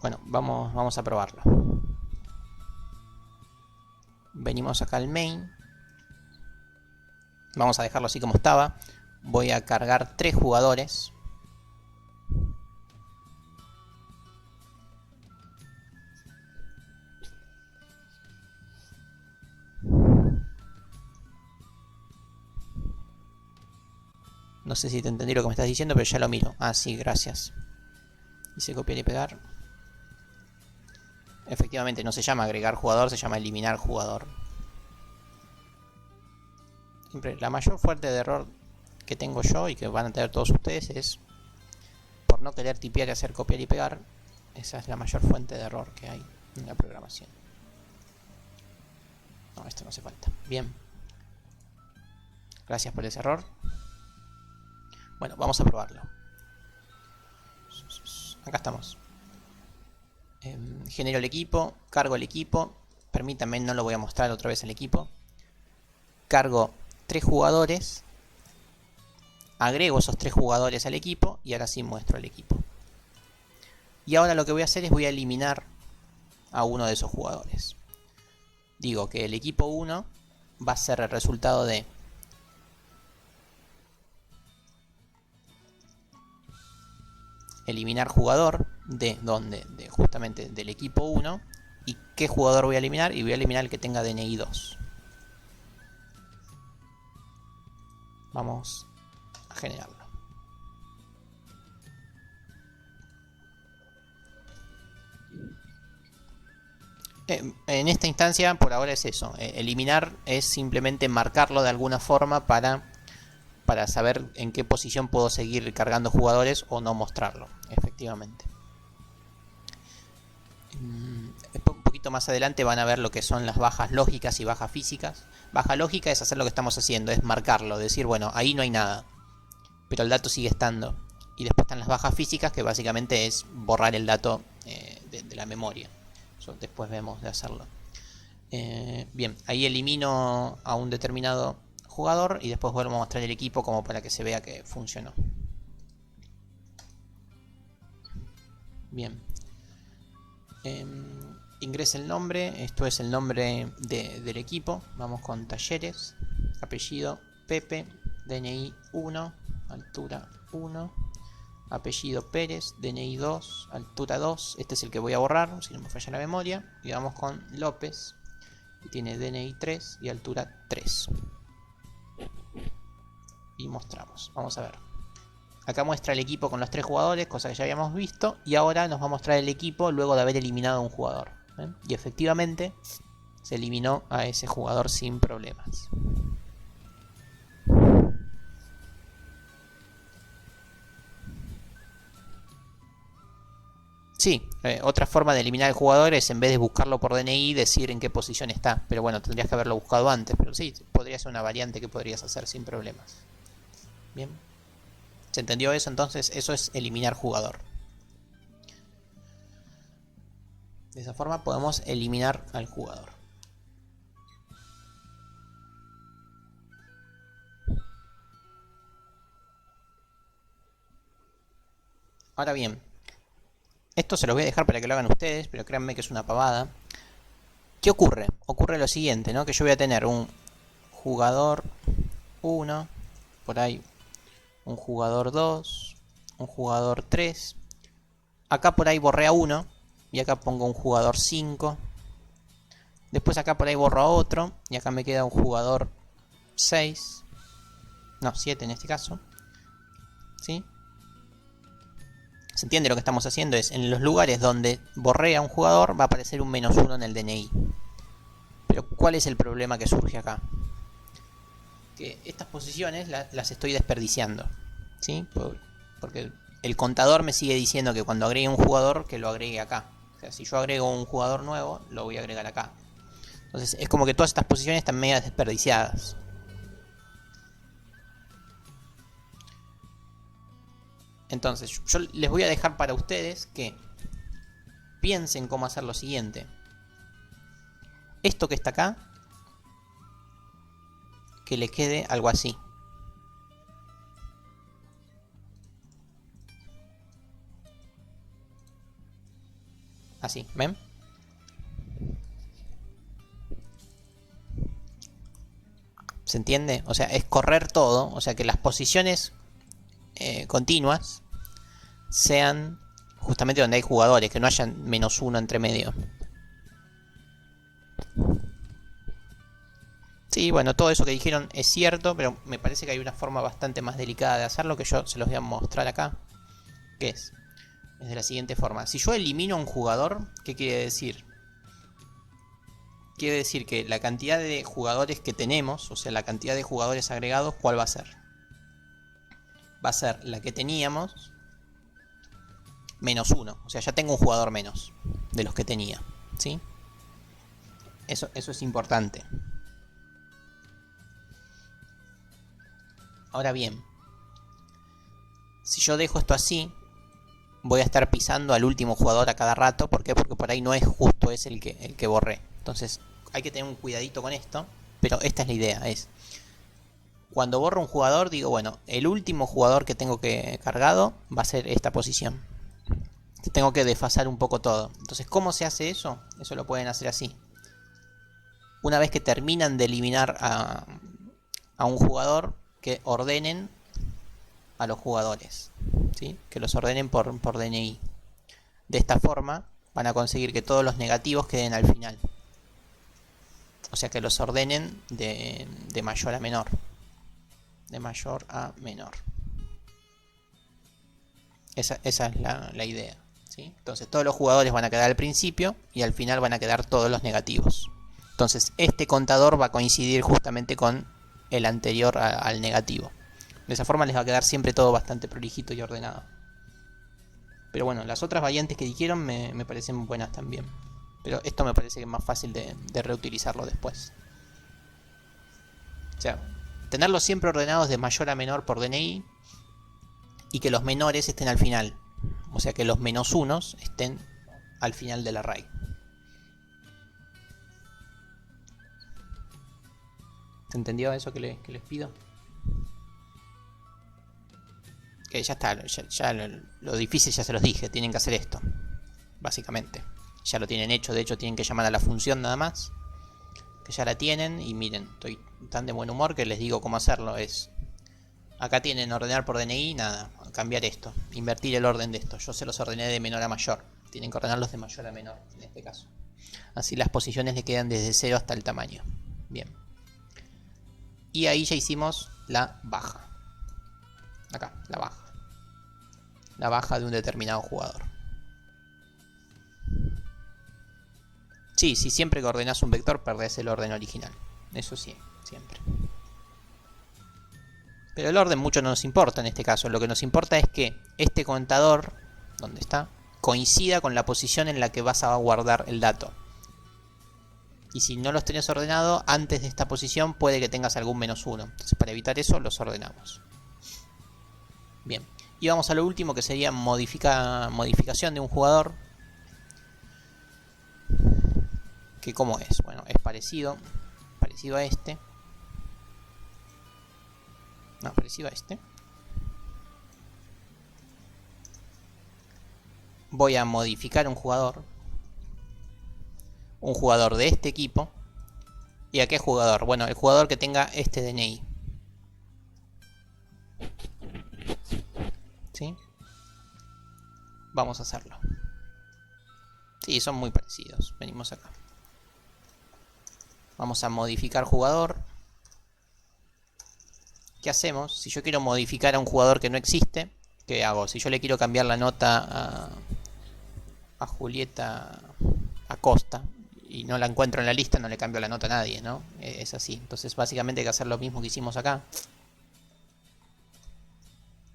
Bueno, vamos a probarlo. Venimos acá al main. Vamos a dejarlo así como estaba. Voy a cargar 3 jugadores. No sé si te entendí lo que me estás diciendo, pero ya lo miro. Ah, sí, gracias. Dice copiar y pegar. Efectivamente, no se llama agregar jugador, se llama eliminar jugador. Siempre la mayor fuente de error que tengo yo y que van a tener todos ustedes es por no querer tipear y hacer copiar y pegar. Esa es la mayor fuente de error que hay en la programación. No, esto no hace falta. Bien. Gracias por ese error. Bueno, vamos a probarlo. Acá estamos. Genero el equipo, cargo el equipo. Permítanme, no lo voy a mostrar otra vez el equipo. Cargo 3 jugadores. Agrego esos 3 jugadores al equipo y ahora sí muestro el equipo. Y ahora lo que voy a hacer es voy a eliminar a uno de esos jugadores. Digo que el equipo 1 va a ser el resultado de eliminar jugador de justamente del equipo 1. ¿Y qué jugador voy a eliminar? Y voy a eliminar el que tenga DNI 2. Vamos a generarlo. En esta instancia por ahora es eso. Eliminar es simplemente marcarlo de alguna forma para saber en qué posición puedo seguir cargando jugadores o no mostrarlo, efectivamente. Un poquito más adelante van a ver lo que son las bajas lógicas y bajas físicas. Baja lógica es hacer lo que estamos haciendo, es marcarlo, decir, bueno, ahí no hay nada, pero el dato sigue estando. Y después están las bajas físicas, que básicamente es borrar el dato de la memoria. Eso después vemos de hacerlo. Bien, ahí elimino a un determinado jugador y después vuelvo a mostrar el equipo como para que se vea que funcionó. Bien. Ingrese el nombre, esto es el nombre del equipo. Vamos con talleres, apellido Pepe, DNI 1, altura 1, apellido Pérez, DNI 2, altura 2. Este es el que voy a borrar, si no me falla la memoria. Y vamos con López, que tiene DNI 3 y altura 3. Y mostramos, vamos a ver. Acá muestra el equipo con los 3 jugadores, cosa que ya habíamos visto. Y ahora nos va a mostrar el equipo luego de haber eliminado a un jugador. Y efectivamente se eliminó a ese jugador sin problemas. Sí, otra forma de eliminar al jugador es en vez de buscarlo por DNI decir en qué posición está. Pero bueno, tendrías que haberlo buscado antes. Pero sí, podría ser una variante que podrías hacer sin problemas. Bien. ¿Se entendió eso? Entonces eso es eliminar jugador. De esa forma podemos eliminar al jugador. Ahora bien, esto se los voy a dejar para que lo hagan ustedes, pero créanme que es una pavada. ¿Qué ocurre? Ocurre lo siguiente, ¿no? Que yo voy a tener un jugador 1, por ahí un jugador 2, un jugador 3. Acá por ahí borré a 1 y acá pongo un jugador 5. Después acá por ahí borro a otro y acá me queda un jugador 6. No, 7 en este caso. ¿Sí? ¿Se entiende lo que estamos haciendo? Es en los lugares donde borré a un jugador va a aparecer un -1 en el DNI. Pero ¿cuál es el problema que surge acá? Que estas posiciones las estoy desperdiciando. ¿Sí? Porque el contador me sigue diciendo que cuando agregue un jugador, que lo agregue acá. O sea, si yo agrego un jugador nuevo, lo voy a agregar acá. Entonces es como que todas estas posiciones están medio desperdiciadas. Entonces yo les voy a dejar para ustedes que piensen cómo hacer lo siguiente. Esto que está acá, que le quede algo así. Así, ¿ven? ¿Se entiende? O sea, es correr todo. O sea, que las posiciones continuas sean justamente donde hay jugadores, que no hayan -1 entre medio. Sí, bueno, todo eso que dijeron es cierto, pero me parece que hay una forma bastante más delicada de hacerlo que yo se los voy a mostrar acá. Que es de la siguiente forma. Si yo elimino a un jugador, ¿qué quiere decir? Quiere decir que la cantidad de jugadores que tenemos, o sea, la cantidad de jugadores agregados, ¿cuál va a ser? Va a ser la que teníamos -1. O sea, ya tengo un jugador menos de los que tenía. ¿Sí? Eso es importante. Ahora bien, si yo dejo esto así, voy a estar pisando al último jugador a cada rato. ¿Por qué? Porque por ahí no es justo ese el que borré. Entonces hay que tener un cuidadito con esto. Pero esta es la idea, es cuando borro un jugador, digo, bueno, el último jugador que tengo que cargado va a ser esta posición. Tengo que desfasar un poco todo. Entonces, ¿cómo se hace eso? Eso lo pueden hacer así. Una vez que terminan de eliminar a un jugador, que ordenen a los jugadores. ¿Sí? Que los ordenen por DNI. De esta forma van a conseguir que todos los negativos queden al final. O sea, que los ordenen de mayor a menor. De mayor a menor. Esa es la idea. ¿Sí? Entonces todos los jugadores van a quedar al principio y al final van a quedar todos los negativos. Entonces este contador va a coincidir justamente con el anterior al negativo. De esa forma les va a quedar siempre todo bastante prolijito y ordenado. Pero bueno, las otras variantes que dijeron me parecen buenas también. Pero esto me parece que es más fácil de reutilizarlo después. O sea, tenerlos siempre ordenados de mayor a menor por DNI y que los menores estén al final. O sea, que los -1 estén al final del array. ¿Se entendió eso que les pido? Que ya está, ya lo difícil ya se los dije, tienen que hacer esto, básicamente. Ya lo tienen hecho, de hecho tienen que llamar a la función nada más, que ya la tienen, y miren, estoy tan de buen humor que les digo cómo hacerlo. Es acá tienen ordenar por DNI, nada, cambiar esto, invertir el orden de esto. Yo se los ordené de menor a mayor, tienen que ordenarlos de mayor a menor en este caso. Así las posiciones le quedan desde 0 hasta el tamaño. Bien. Y ahí ya hicimos la baja. Acá, la baja. La baja de un determinado jugador. Sí, si siempre que ordenás un vector perdés el orden original. Eso sí, siempre. Pero el orden mucho no nos importa en este caso. Lo que nos importa es que este contador, donde está, coincida con la posición en la que vas a guardar el dato. Y si no los tenés ordenado, antes de esta posición puede que tengas algún -1. Entonces para evitar eso los ordenamos. Bien. Y vamos a lo último, que sería modificación de un jugador. Que ¿cómo es? Bueno, es parecido a este. No, parecido a este. Voy a modificar un jugador. Un jugador de este equipo. ¿Y a qué jugador? Bueno, el jugador que tenga este DNI. ¿Sí? Vamos a hacerlo. Sí, son muy parecidos. Venimos acá. Vamos a modificar jugador. ¿Qué hacemos? Si yo quiero modificar a un jugador que no existe, ¿qué hago? Si yo le quiero cambiar la nota a Julieta Acosta y no la encuentro en la lista, no le cambio la nota a nadie, ¿no? Es así. Entonces básicamente hay que hacer lo mismo que hicimos acá.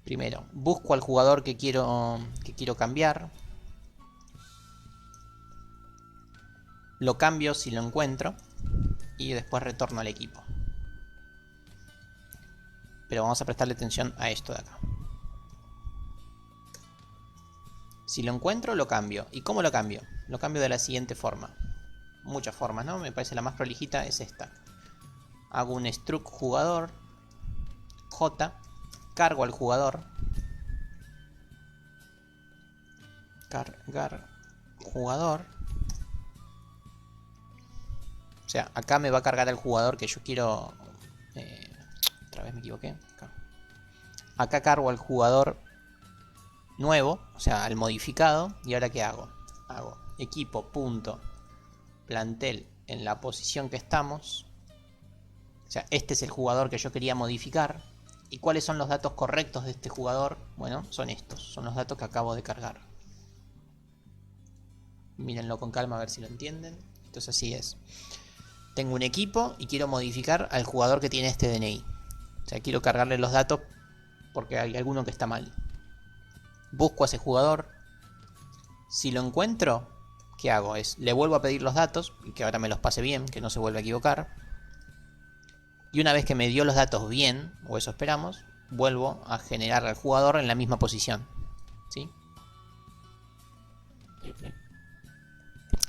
Primero, busco al jugador que quiero cambiar. Lo cambio si lo encuentro. Y después retorno al equipo. Pero vamos a prestarle atención a esto de acá. Si lo encuentro, lo cambio. ¿Y cómo lo cambio? Lo cambio de la siguiente forma. Muchas formas, ¿no? Me parece la más prolijita es esta. Hago un struct jugador. J. Cargo al jugador. Cargar jugador. O sea, acá me va a cargar al jugador que yo quiero... otra vez me equivoqué. Acá cargo al jugador nuevo, o sea, al modificado. ¿Y ahora qué hago? Hago equipo.plantel en la posición que estamos. O sea, este es el jugador que yo quería modificar. ¿Y cuáles son los datos correctos de este jugador? Bueno, son estos. Son los datos que acabo de cargar. Mírenlo con calma a ver si lo entienden. Entonces así es. Tengo un equipo y quiero modificar al jugador que tiene este DNI. O sea, quiero cargarle los datos porque hay alguno que está mal. Busco a ese jugador. Si lo encuentro, ¿qué hago? Le vuelvo a pedir los datos y que ahora me los pase bien, que no se vuelva a equivocar. Y una vez que me dio los datos bien, o eso esperamos, vuelvo a generar al jugador en la misma posición. ¿Sí?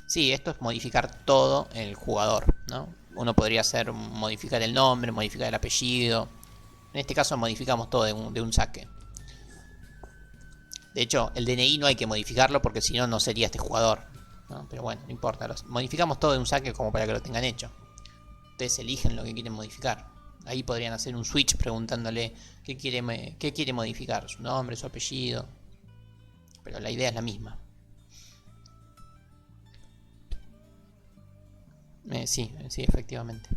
Sí, esto es modificar todo el jugador, ¿no? Uno podría hacer modificar el nombre, modificar el apellido. En este caso modificamos todo de un saque. De hecho, el DNI no hay que modificarlo porque si no, no sería este jugador, ¿no? Pero bueno, no importa. Modificamos todo de un saque como para que lo tengan hecho. Ustedes eligen lo que quieren modificar. Ahí podrían hacer un switch preguntándole qué quiere modificar, su nombre, su apellido. Pero la idea es la misma. Sí, efectivamente.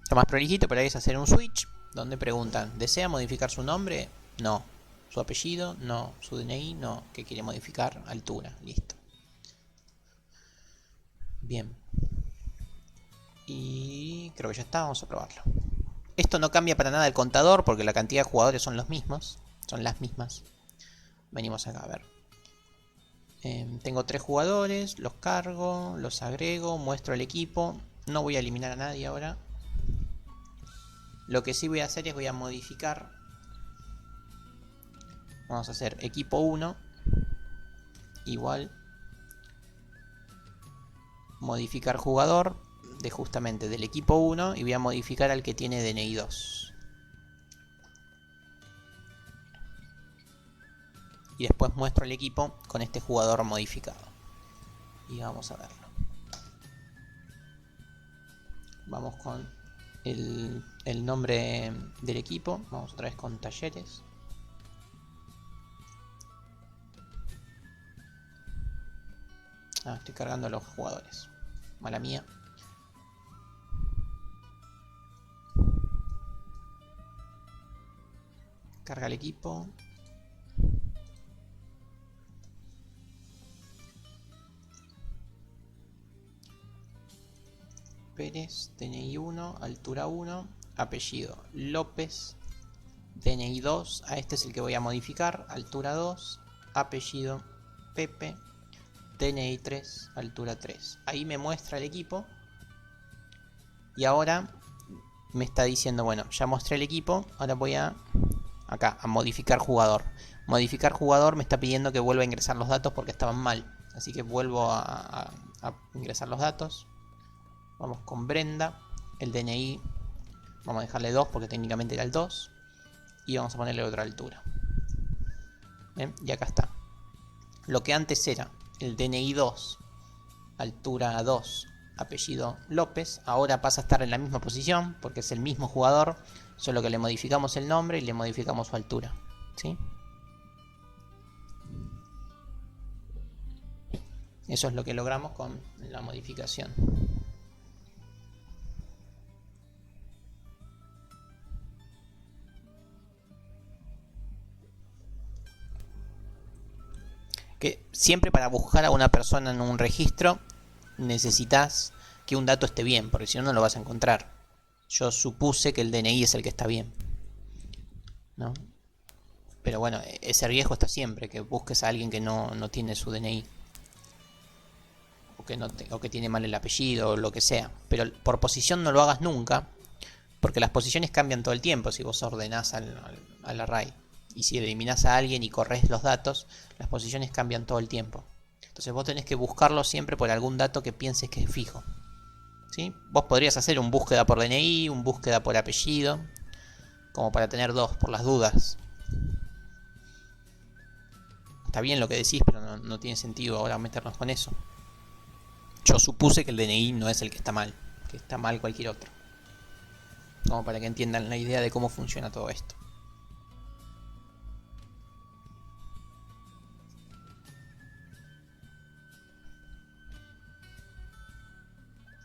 Lo más prolijito por ahí es hacer un switch donde preguntan, ¿desea modificar su nombre? No. ¿Su apellido? No. ¿Su DNI? No. ¿Qué quiere modificar? Altura. Listo. Bien. Y creo que ya está, vamos a probarlo. Esto no cambia para nada el contador porque la cantidad de jugadores son los mismos. Son las mismas. Venimos acá a ver. Tengo 3 jugadores, los cargo, los agrego, muestro el equipo. No voy a eliminar a nadie ahora. Lo que sí voy a hacer es voy a modificar. Vamos a hacer equipo 1 igual modificar jugador de justamente del equipo 1 y voy a modificar al que tiene DNI 2. Y después muestro el equipo con este jugador modificado. Y vamos a verlo. Vamos con el nombre del equipo. Vamos otra vez con talleres. Estoy cargando a los jugadores. Mala mía. Carga el equipo. Pérez, DNI 1, altura 1, apellido López, DNI 2, a este es el que voy a modificar, altura 2, apellido Pepe, DNI 3, altura 3. Ahí me muestra el equipo y ahora me está diciendo, bueno, ya mostré el equipo, ahora voy acá a modificar jugador. Modificar jugador me está pidiendo que vuelva a ingresar los datos porque estaban mal, así que vuelvo a ingresar los datos. Vamos con Brenda, el DNI, vamos a dejarle 2 porque técnicamente era el 2. Y vamos a ponerle otra altura. ¿Ven? Y acá está. Lo que antes era el DNI 2, altura 2, apellido López, ahora pasa a estar en la misma posición porque es el mismo jugador, solo que le modificamos el nombre y le modificamos su altura. ¿Sí? Eso es lo que logramos con la modificación. Que siempre para buscar a una persona en un registro necesitas que un dato esté bien, porque si no, no lo vas a encontrar. Yo supuse que el DNI es el que está bien, ¿no? Pero bueno, ese riesgo está siempre, que busques a alguien que no tiene su DNI. O que tiene mal el apellido, o lo que sea. Pero por posición no lo hagas nunca, porque las posiciones cambian todo el tiempo si vos ordenás al array. Y si eliminás a alguien y corres los datos, las posiciones cambian todo el tiempo. Entonces vos tenés que buscarlo siempre por algún dato que pienses que es fijo. ¿Sí? Vos podrías hacer un búsqueda por DNI, un búsqueda por apellido, como para tener dos, por las dudas. Está bien lo que decís, pero no tiene sentido ahora meternos con eso. Yo supuse que el DNI no es el que está mal, que está mal cualquier otro. Como para que entiendan la idea de cómo funciona todo esto.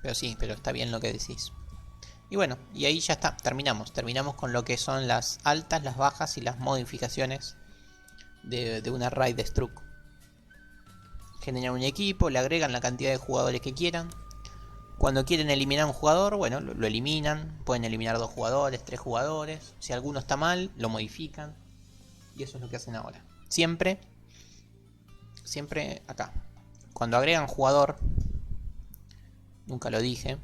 Pero sí, pero está bien lo que decís. Y bueno, y ahí ya está, terminamos. Terminamos con lo que son las altas, las bajas y las modificaciones de un array de struct. Generan un equipo, le agregan la cantidad de jugadores que quieran. Cuando quieren eliminar a un jugador, bueno, lo eliminan. Pueden eliminar 2 jugadores, 3 jugadores. Si alguno está mal, lo modifican. Y eso es lo que hacen ahora. Siempre acá. Cuando agregan jugador, nunca lo dije,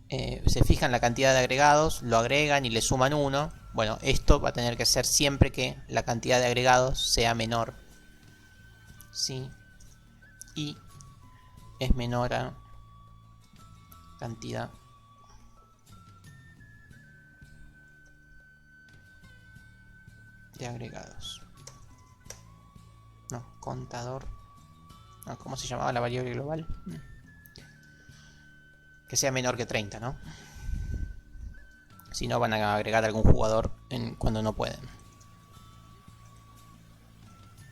se fijan la cantidad de agregados, lo agregan y le suman 1. Bueno, esto va a tener que ser siempre que la cantidad de agregados sea menor. ¿Sí? Y es menor a cantidad de agregados. No, contador. No, ¿cómo se llamaba la variable global? Que sea menor que 30, ¿no? Si no, van a agregar algún jugador cuando no pueden.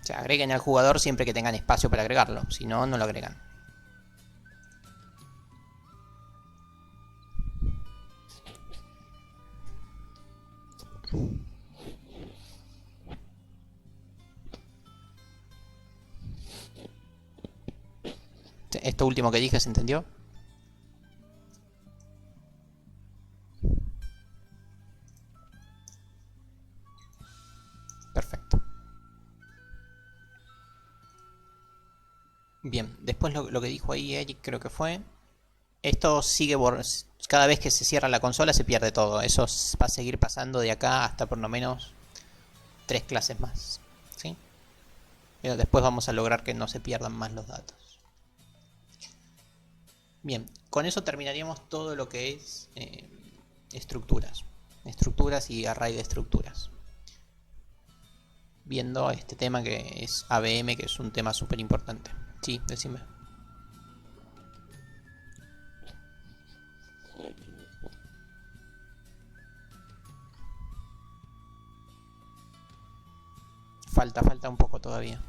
O sea, agreguen al jugador siempre que tengan espacio para agregarlo. Si no, no lo agregan. Esto último que dije, ¿se entendió? Perfecto. Bien, después lo que dijo ahí Eric creo que fue... Esto sigue cada vez que se cierra la consola se pierde todo. Eso va a seguir pasando de acá hasta por lo menos 3 clases más. ¿Sí? Pero después vamos a lograr que no se pierdan más los datos. Bien, con eso terminaríamos todo lo que es estructuras. Estructuras y array de estructuras. Viendo este tema que es ABM, que es un tema súper importante. Sí, decime. Falta un poco todavía.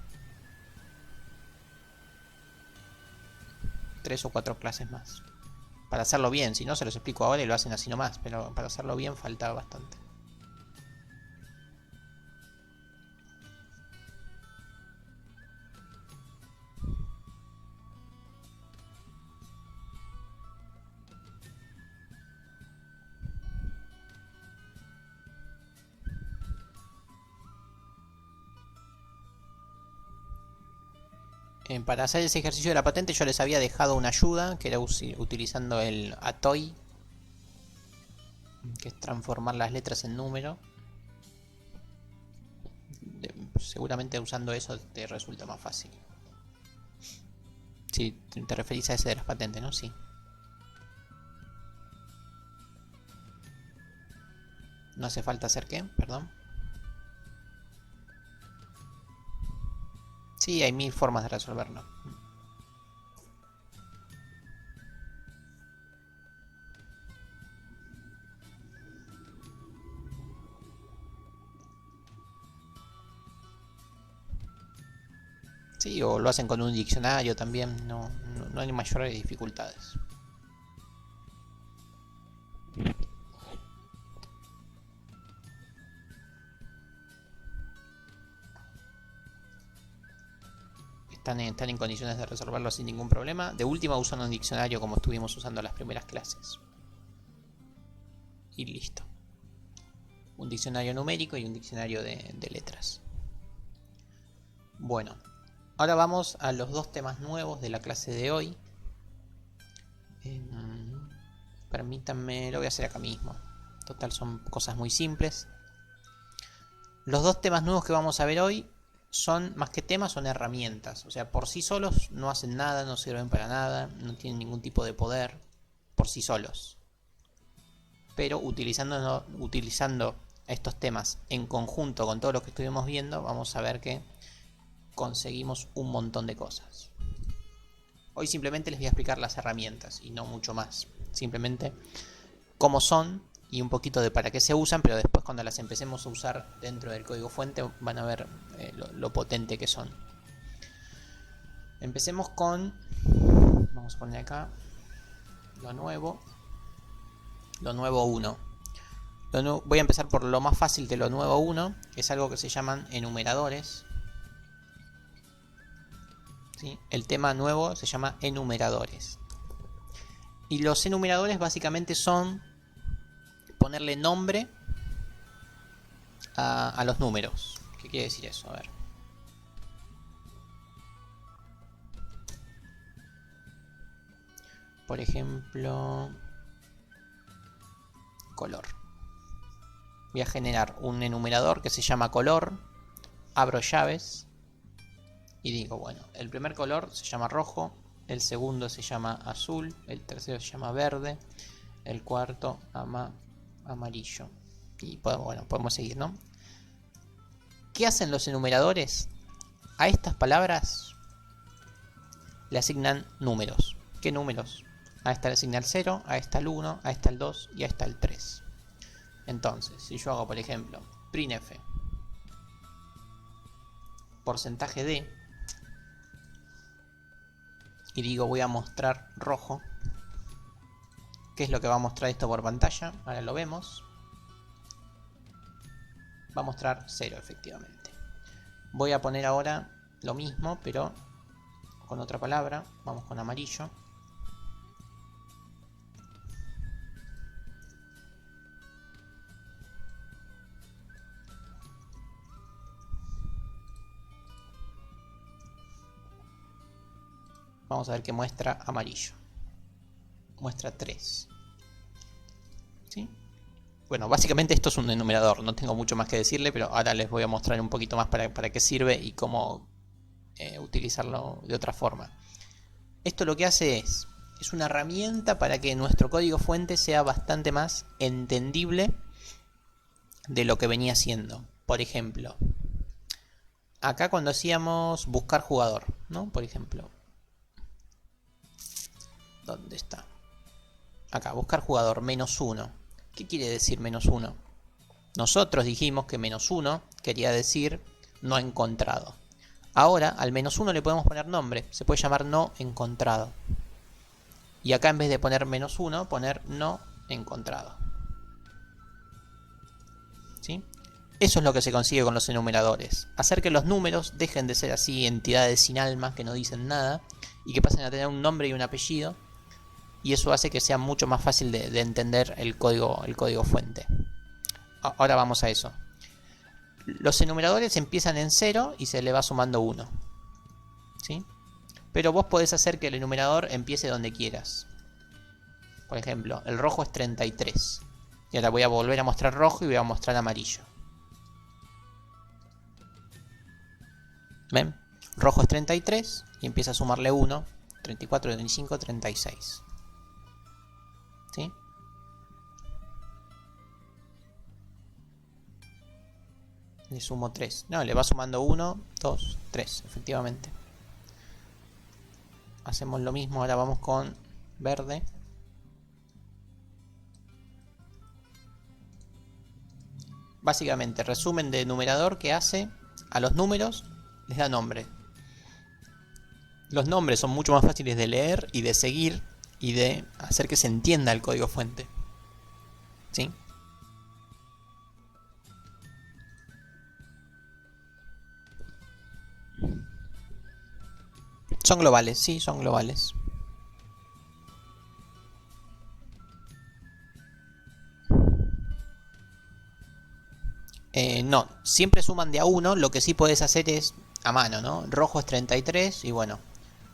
3 o 4 clases más. Para hacerlo bien, si no se los explico ahora y lo hacen así nomás, pero para hacerlo bien falta bastante. Para hacer ese ejercicio de la patente yo les había dejado una ayuda que era utilizando el ATOI, que es transformar las letras en número. Seguramente usando eso te resulta más fácil. Si te referís a ese de las patentes, ¿no? Sí. No hace falta hacer qué, perdón. Sí, hay 1000 formas de resolverlo. Sí, o lo hacen con un diccionario también, no hay mayores dificultades. están en condiciones de resolverlo sin ningún problema. De última usan un diccionario como estuvimos usando las primeras clases. Y listo. Un diccionario numérico y un diccionario de letras. Bueno, ahora vamos a los dos temas nuevos de la clase de hoy. Permítanme, lo voy a hacer acá mismo. Total, son cosas muy simples. Los dos temas nuevos que vamos a ver hoy son, más que temas, son herramientas. O sea, por sí solos no hacen nada, no sirven para nada, no tienen ningún tipo de poder por sí solos. Pero utilizando estos temas en conjunto con todo lo que estuvimos viendo, vamos a ver que conseguimos un montón de cosas. Hoy simplemente les voy a explicar las herramientas y no mucho más. Simplemente cómo son y un poquito de para qué se usan, pero después cuando las empecemos a usar dentro del código fuente van a ver lo potente que son. Empecemos con, vamos a poner acá, lo nuevo 1. Voy a empezar por lo más fácil de lo nuevo 1, que es algo que se llaman enumeradores. ¿Sí? El tema nuevo se llama enumeradores. Y los enumeradores básicamente son ponerle nombre a los números. ¿Qué quiere decir eso? A ver. Por ejemplo, color. Voy a generar un enumerador que se llama color. Abro llaves. Y digo, bueno, el primer color se llama rojo. El segundo se llama azul. El tercero se llama verde. El cuarto amarillo. Y bueno, podemos seguir, ¿no? ¿Qué hacen los enumeradores? A estas palabras le asignan números. ¿Qué números? A esta le asigna el 0, a esta el 1, a esta el 2 y a esta el 3. Entonces, si yo hago, por ejemplo, printf porcentaje de y digo voy a mostrar rojo, ¿qué es lo que va a mostrar esto por pantalla? Ahora lo vemos. Va a mostrar 0 efectivamente. Voy a poner ahora lo mismo, pero con otra palabra. Vamos con amarillo. Vamos a ver que muestra amarillo. Muestra 3. ¿Sí? Bueno, básicamente esto es un enumerador. No tengo mucho más que decirle, pero ahora les voy a mostrar un poquito más para qué sirve y cómo utilizarlo de otra forma. Esto lo que hace es una herramienta para que nuestro código fuente sea bastante más entendible de lo que venía siendo. Por ejemplo, acá cuando hacíamos buscar jugador, ¿no? Por ejemplo, ¿dónde está? Acá, buscar jugador, -1. ¿Qué quiere decir -1? Nosotros dijimos que -1 quería decir no encontrado. Ahora al -1 le podemos poner nombre, se puede llamar no encontrado. Y acá en vez de poner -1, poner no encontrado. ¿Sí? Eso es lo que se consigue con los enumeradores. Hacer que los números dejen de ser así entidades sin alma que no dicen nada y que pasen a tener un nombre y un apellido. Y eso hace que sea mucho más fácil de entender el código fuente. Ahora vamos a eso. Los enumeradores empiezan en 0 y se le va sumando 1. ¿Sí? Pero vos podés hacer que el enumerador empiece donde quieras. Por ejemplo, el rojo es 33. Y ahora voy a volver a mostrar rojo y voy a mostrar amarillo. ¿Ven? Rojo es 33 y empieza a sumarle 1. 34, 35, 36. ¿Sí? Le sumo 3. No, le va sumando 1, 2, 3, efectivamente. Hacemos lo mismo, ahora vamos con verde. Básicamente, resumen de numerador que hace a los números, les da nombre. Los nombres son mucho más fáciles de leer y de seguir y de hacer que se entienda el código fuente. ¿Sí? Son globales, sí, son globales. No, siempre suman de a uno. Lo que sí podés hacer es a mano, ¿no? Rojo es 33 y bueno,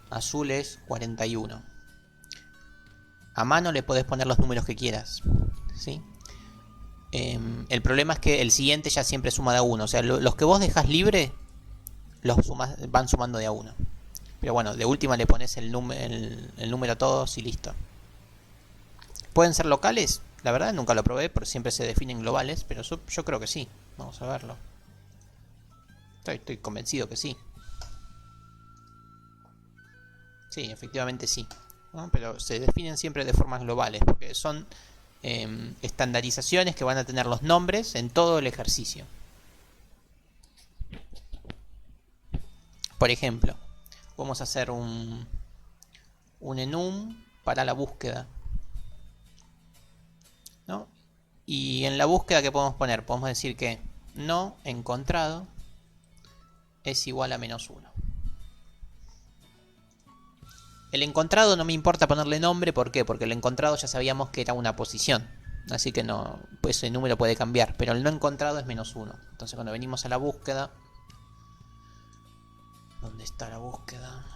azul es 41. A mano le podés poner los números que quieras, ¿sí? El problema es que el siguiente ya siempre suma de a uno. O sea, los que vos dejás libre van sumando de a uno. Pero bueno, de última le pones el número a todos y listo. ¿Pueden ser locales? La verdad nunca lo probé, porque siempre se definen globales, pero yo creo que sí. Vamos a verlo. Estoy convencido que sí. Sí, efectivamente sí, ¿no? Pero se definen siempre de formas globales, porque son estandarizaciones que van a tener los nombres en todo el ejercicio. Por ejemplo, vamos a hacer un enum para la búsqueda, ¿no? Y en la búsqueda, ¿qué podemos poner? Podemos decir que no encontrado es igual a -1. El encontrado no me importa ponerle nombre, ¿por qué? Porque el encontrado ya sabíamos que era una posición. Así que no, pues ese número puede cambiar. Pero el no encontrado es -1. Entonces cuando venimos a la búsqueda... ¿Dónde está la búsqueda?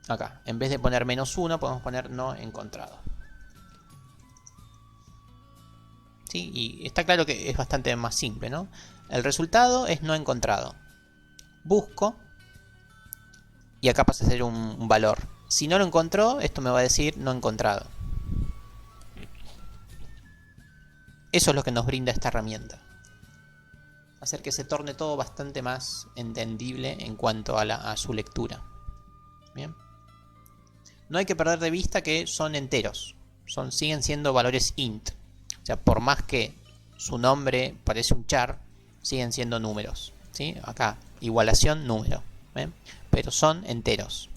Acá. En vez de poner -1 podemos poner no encontrado. ¿Sí? Y está claro que es bastante más simple, ¿no? El resultado es no encontrado. Busco. Y acá pasa a ser un valor. Si no lo encontró, esto me va a decir no encontrado. Eso es lo que nos brinda esta herramienta. Hacer que se torne todo bastante más entendible en cuanto a su lectura. Bien. No hay que perder de vista que son enteros. Siguen siendo valores int. O sea, por más que su nombre parece un char, siguen siendo números. ¿Sí? Acá, igualación, número. ¿Ven? Pero son enteros.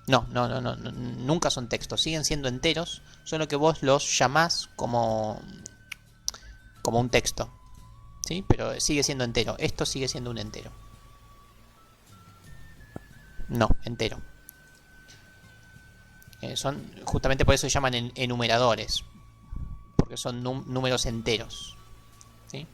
No, nunca son textos, siguen siendo enteros, solo que vos los llamás como un texto, ¿sí? Pero sigue siendo entero, esto sigue siendo un entero. No, entero. Justamente por eso se llaman enumeradores, porque son números enteros, ¿sí?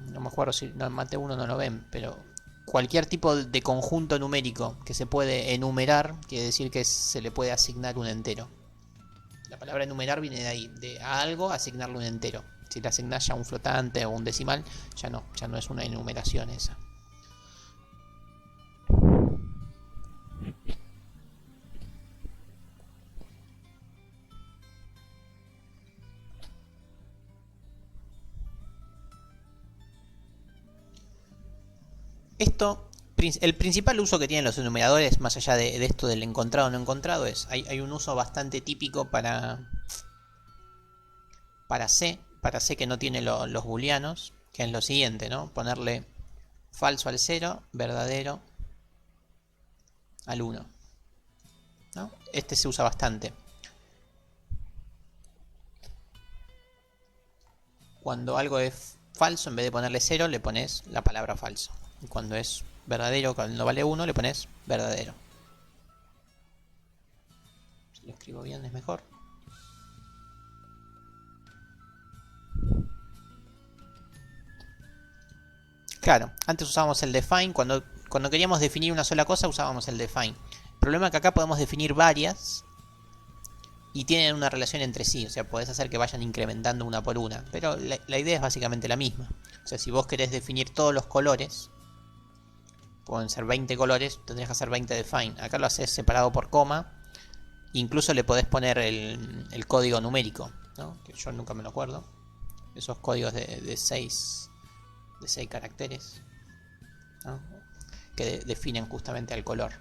No me acuerdo si en Mate 1 no lo ven, pero cualquier tipo de conjunto numérico que se puede enumerar quiere decir que se le puede asignar un entero. La palabra enumerar viene de ahí, de a algo asignarle un entero. Si le asignás ya un flotante o un decimal, ya no es una enumeración esa. El principal uso que tienen los enumeradores, más allá de esto del encontrado o no encontrado, hay un uso bastante típico para C que no tiene los booleanos, que es lo siguiente, ¿no? Ponerle falso al 0, verdadero al 1, ¿no? Este se usa bastante. Cuando algo es falso, en vez de ponerle 0, le pones la palabra falso. Y cuando es verdadero, cuando vale 1, le pones verdadero. Si lo escribo bien es mejor. Claro, antes usábamos el define, cuando queríamos definir una sola cosa usábamos el define. El problema es que acá podemos definir varias y tienen una relación entre sí, o sea, podés hacer que vayan incrementando una por una, pero la idea es básicamente la misma. O sea, si vos querés definir todos los colores, pueden ser 20 colores, tendrías que hacer 20 define. Acá lo haces separado por coma, incluso le podés poner el código numérico, ¿no? Que yo nunca me lo acuerdo. Esos códigos de 6 caracteres, ¿no? Que definen justamente al color.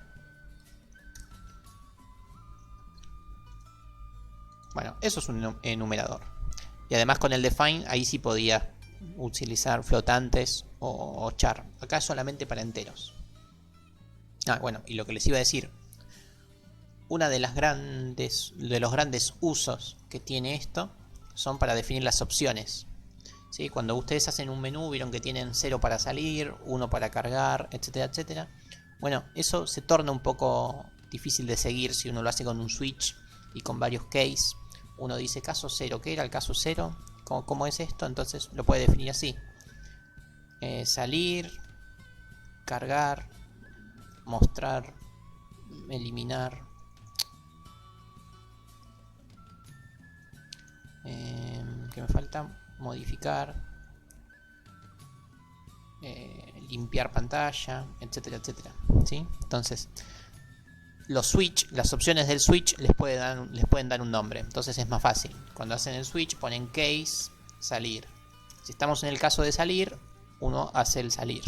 Bueno, eso es un enumerador. Y además con el define, ahí sí podía utilizar flotantes o char. Acá es solamente para enteros. Bueno, y lo que les iba a decir. Una de los grandes usos que tiene esto son para definir las opciones. ¿Sí? Cuando ustedes hacen un menú, vieron que tienen 0 para salir, 1 para cargar, etcétera, etcétera. Bueno, eso se torna un poco difícil de seguir si uno lo hace con un switch y con varios case. Uno dice caso 0, ¿qué era el caso 0? ¿Cómo es esto? Entonces lo puede definir así. Salir, cargar, mostrar, eliminar. ¿Qué me falta? Modificar, limpiar pantalla, etcétera, etcétera. ¿Sí? Entonces, los switch, las opciones del switch les pueden dar un nombre. Entonces es más fácil. Cuando hacen el switch ponen case, salir. Si estamos en el caso de salir, uno hace el salir.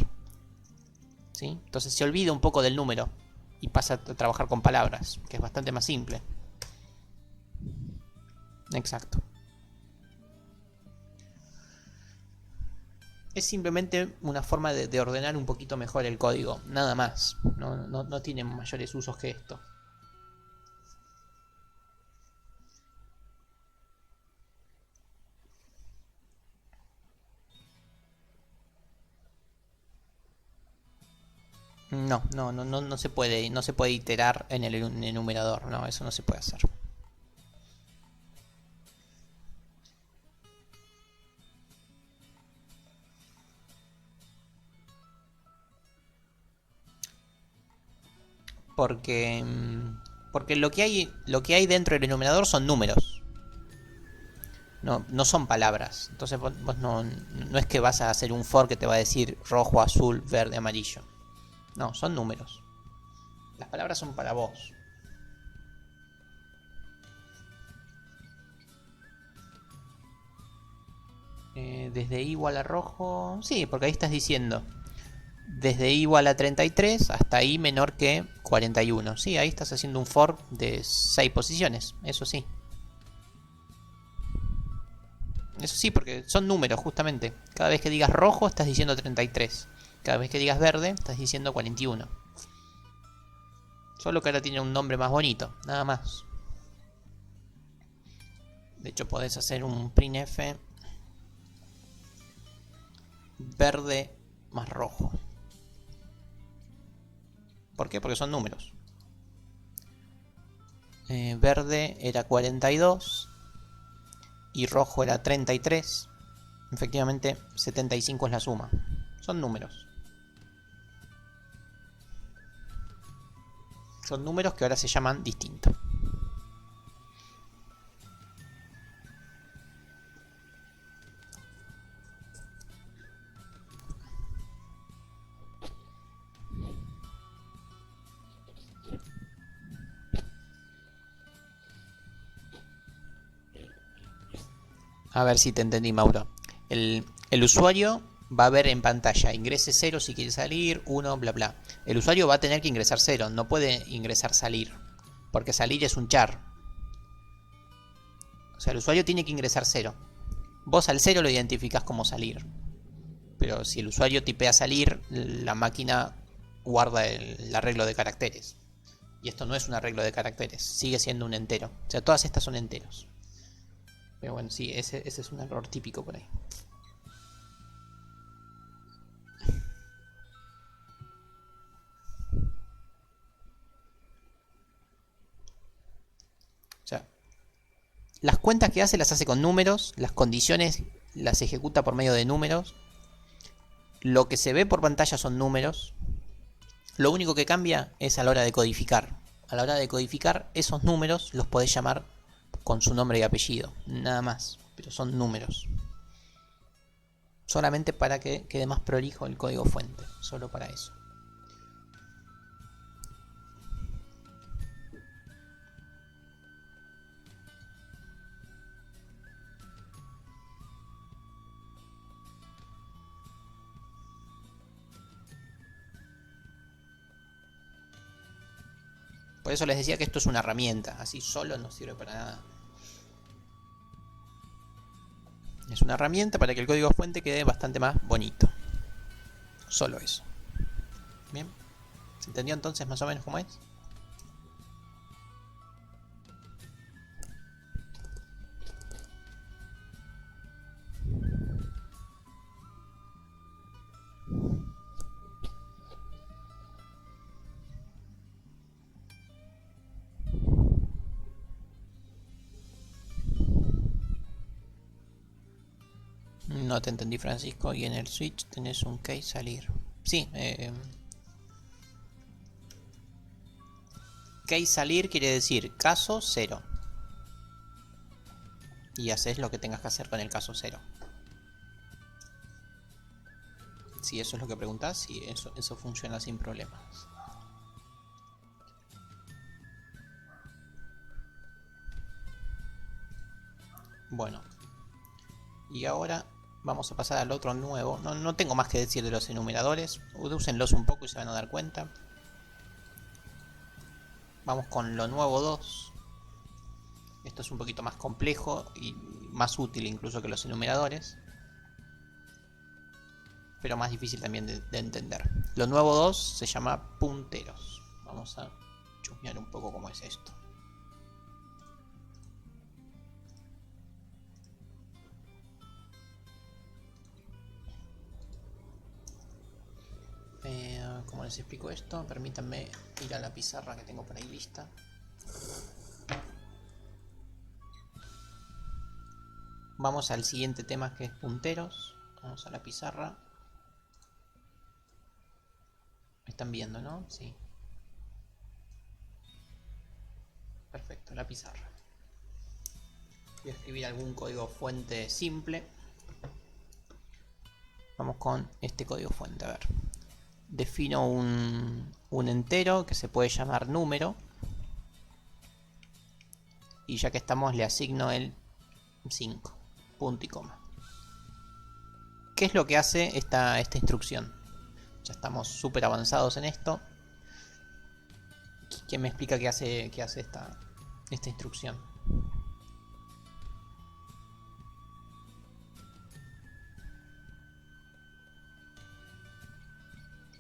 ¿Sí? Entonces se olvida un poco del número y pasa a trabajar con palabras, que es bastante más simple. Exacto. Es simplemente una forma de ordenar un poquito mejor el código, nada más. No tiene mayores usos que esto. No se puede iterar en el enumerador, no, eso no se puede hacer. Porque lo que hay dentro del enumerador son números. No son palabras. Entonces vos no es que vas a hacer un for que te va a decir rojo, azul, verde, amarillo. No, son números. Las palabras son para vos. Desde igual a rojo. Sí, porque ahí estás diciendo desde igual a 33 hasta i menor que 41. Sí, ahí estás haciendo un for de 6 posiciones. Eso sí. Eso sí, porque son números justamente. Cada vez que digas rojo estás diciendo 33. Cada vez que digas verde estás diciendo 41. Solo que ahora tiene un nombre más bonito, nada más. De hecho podés hacer un printf verde más rojo. ¿Por qué? Porque son números. Verde era 42 y rojo era 33. Efectivamente 75 es la suma. Son números. Son números que ahora se llaman distinto. A ver si te entendí, Mauro. El usuario va a ver en pantalla ingrese 0 si quiere salir, 1, bla bla. El usuario va a tener que ingresar 0, no puede ingresar salir, porque salir es un char. O sea, el usuario tiene que ingresar 0. Vos al 0 lo identificás como salir. Pero si el usuario tipea salir, la máquina guarda el arreglo de caracteres. Y esto no es un arreglo de caracteres, sigue siendo un entero. O sea, todas estas son enteros. Pero bueno, sí, ese es un error típico por ahí. O sea, las cuentas que hace las hace con números, las condiciones las ejecuta por medio de números. Lo que se ve por pantalla son números. Lo único que cambia es a la hora de codificar. A la hora de codificar, esos números los podés llamar con su nombre y apellido. Nada más. Pero son números. Solamente para que quede más prolijo el código fuente. Solo para eso. Por eso les decía que esto es una herramienta. Así solo no sirve para nada. Es una herramienta para que el código fuente quede bastante más bonito. Solo eso. Bien. ¿Se entendió entonces más o menos cómo es? No te entendí, Francisco. Y en el switch tenés un case salir. Sí, case salir quiere decir caso 0. Y haces lo que tengas que hacer con el caso 0. Si eso es lo que preguntás, sí, eso funciona sin problemas. Bueno, y ahora vamos a pasar al otro nuevo. No tengo más que decir de los enumeradores. Úsenlos un poco y se van a dar cuenta. Vamos con lo nuevo 2. Esto es un poquito más complejo y más útil incluso que los enumeradores, pero más difícil también de entender. Lo nuevo 2 se llama punteros. Vamos a chusmear un poco cómo es esto. ¿Cómo les explico esto? Permítanme ir a la pizarra que tengo por ahí lista. Vamos al siguiente tema, que es punteros. Vamos a la pizarra. Me están viendo, ¿no? Sí. Perfecto, la pizarra. Voy a escribir algún código fuente simple. Vamos con este código fuente, a ver. Defino un entero que se puede llamar número. Y ya que estamos, le asigno el 5. Punto y coma. ¿Qué es lo que hace esta instrucción? Ya estamos súper avanzados en esto. ¿Quién me explica qué hace esta instrucción?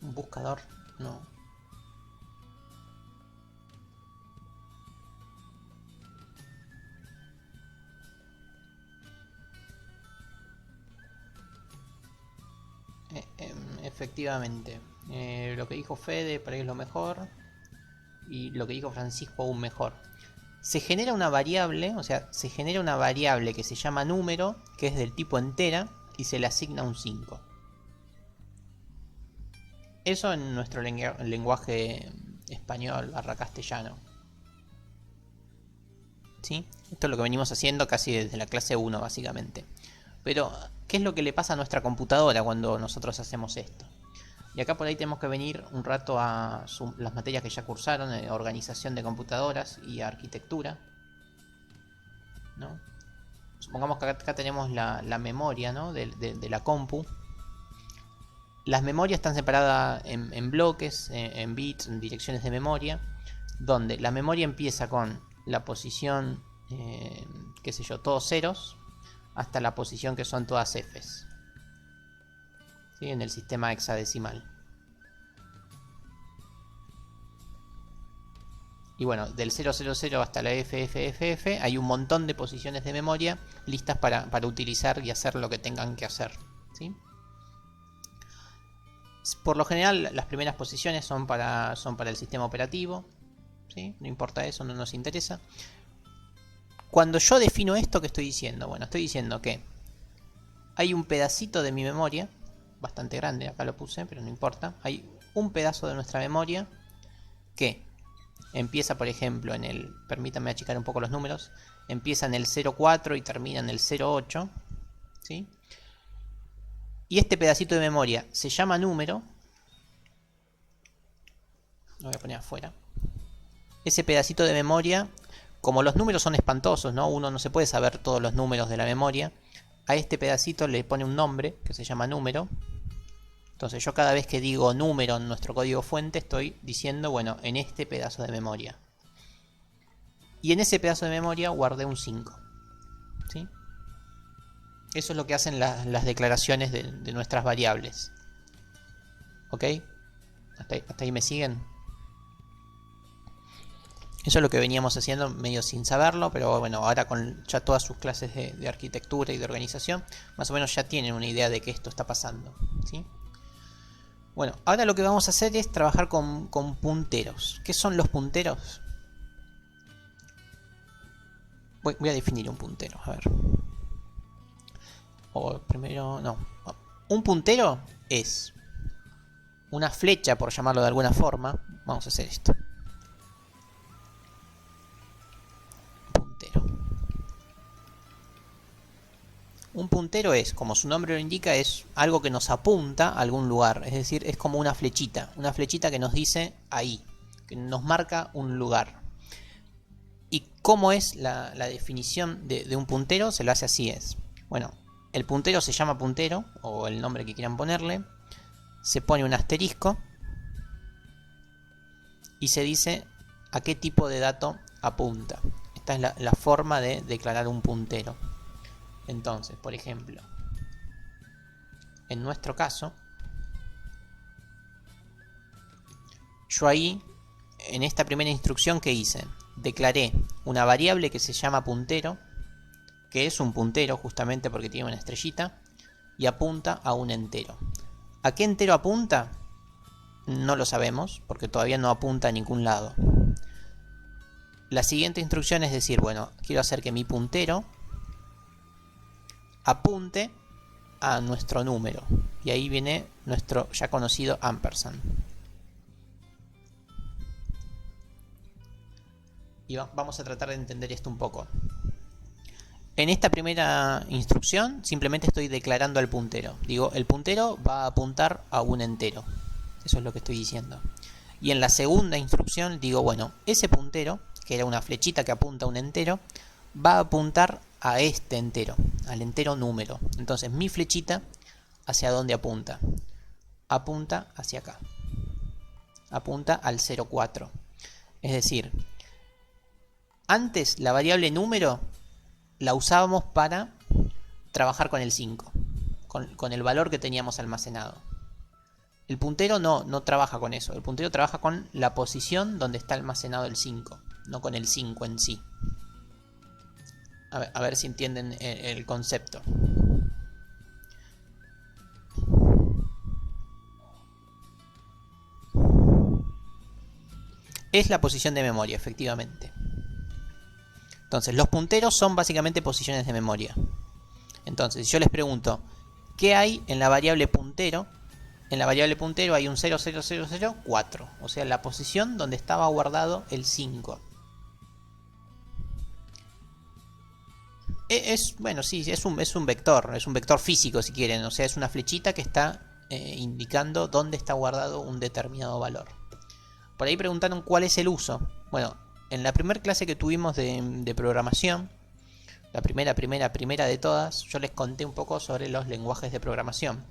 ¿Un buscador? No. Efectivamente. Lo que dijo Fede para ahí es lo mejor. Y lo que dijo Francisco aún mejor. Se genera una variable, o sea, se genera una variable que se llama número, que es del tipo entera, y se le asigna un 5. Eso en nuestro lenguaje español / castellano. ¿Sí? Esto es lo que venimos haciendo casi desde la clase 1, básicamente. Pero, ¿qué es lo que le pasa a nuestra computadora cuando nosotros hacemos esto? Y acá por ahí tenemos que venir un rato a las materias que ya cursaron, organización de computadoras y arquitectura, ¿no? Supongamos que acá tenemos la memoria, ¿no? de la compu. Las memorias están separadas en bloques, en bits, en direcciones de memoria, donde la memoria empieza con la posición, qué sé yo, todos ceros, hasta la posición que son todas Fs. ¿Sí? En el sistema hexadecimal. Y bueno, del 000 hasta la FFFF hay un montón de posiciones de memoria listas para utilizar y hacer lo que tengan que hacer. ¿Sí? Por lo general las primeras posiciones son para el sistema operativo. ¿Sí? No importa eso, no nos interesa. Cuando yo defino esto que estoy diciendo, bueno, estoy diciendo que hay un pedacito de mi memoria, bastante grande, acá lo puse, pero no importa. Hay un pedazo de nuestra memoria que empieza, por ejemplo, en el... Permítanme achicar un poco los números. Empieza en el 04 y termina en el 08. ¿Sí? Y este pedacito de memoria se llama número. Lo voy a poner afuera. Ese pedacito de memoria, como los números son espantosos, ¿no? Uno no se puede saber todos los números de la memoria. A este pedacito le pone un nombre que se llama número. Entonces yo cada vez que digo número en nuestro código fuente estoy diciendo, bueno, en este pedazo de memoria. Y en ese pedazo de memoria guardé un 5. ¿Sí? Eso es lo que hacen las declaraciones de nuestras variables. ¿Ok? ¿Hasta ahí me siguen? Eso es lo que veníamos haciendo medio sin saberlo, pero bueno, ahora con ya todas sus clases de arquitectura y de organización, más o menos ya tienen una idea de que esto está pasando. ¿Sí? Bueno, ahora lo que vamos a hacer es trabajar con punteros. ¿Qué son los punteros? Voy a definir un puntero, a ver. O primero, no. Un puntero es una flecha, por llamarlo de alguna forma. Vamos a hacer esto. Puntero. Un puntero es, como su nombre lo indica, es algo que nos apunta a algún lugar. Es decir, es como una flechita. Una flechita que nos dice ahí. Que nos marca un lugar. ¿Y cómo es la definición de un puntero? Se lo hace así, es. Bueno, el puntero se llama puntero, o el nombre que quieran ponerle. Se pone un asterisco. Y se dice a qué tipo de dato apunta. Esta es la forma de declarar un puntero. Entonces, por ejemplo, en nuestro caso, yo ahí, en esta primera instrucción que hice, declaré una variable que se llama puntero, que es un puntero justamente porque tiene una estrellita, y apunta a un entero. ¿A qué entero apunta? No lo sabemos, porque todavía no apunta a ningún lado. La siguiente instrucción es decir, bueno, quiero hacer que mi puntero apunte a nuestro número. Y ahí viene nuestro ya conocido ampersand. Y vamos a tratar de entender esto un poco. En esta primera instrucción simplemente estoy declarando al puntero. Digo, el puntero va a apuntar a un entero. Eso es lo que estoy diciendo. Y en la segunda instrucción digo, bueno, ese puntero, que era una flechita que apunta a un entero, va a apuntar a este entero, al entero número. Entonces mi flechita, ¿hacia dónde apunta? Apunta hacia acá. Apunta al 0,4. Es decir, antes la variable número la usábamos para trabajar con el 5, con el valor que teníamos almacenado. El puntero no trabaja con eso. El puntero trabaja con la posición donde está almacenado el 5, no con el 5 en sí. A ver si entienden el concepto. Es la posición de memoria, efectivamente. Entonces, los punteros son básicamente posiciones de memoria. Entonces, si yo les pregunto, ¿qué hay en la variable puntero? En la variable puntero hay un 0,0,0,4, o sea, la posición donde estaba guardado el 5. Bueno, sí, es un vector físico si quieren, o sea, es una flechita que está indicando dónde está guardado un determinado valor. Por ahí preguntaron cuál es el uso. Bueno, en la primera clase que tuvimos de programación, la primera de todas, yo les conté un poco sobre los lenguajes de programación.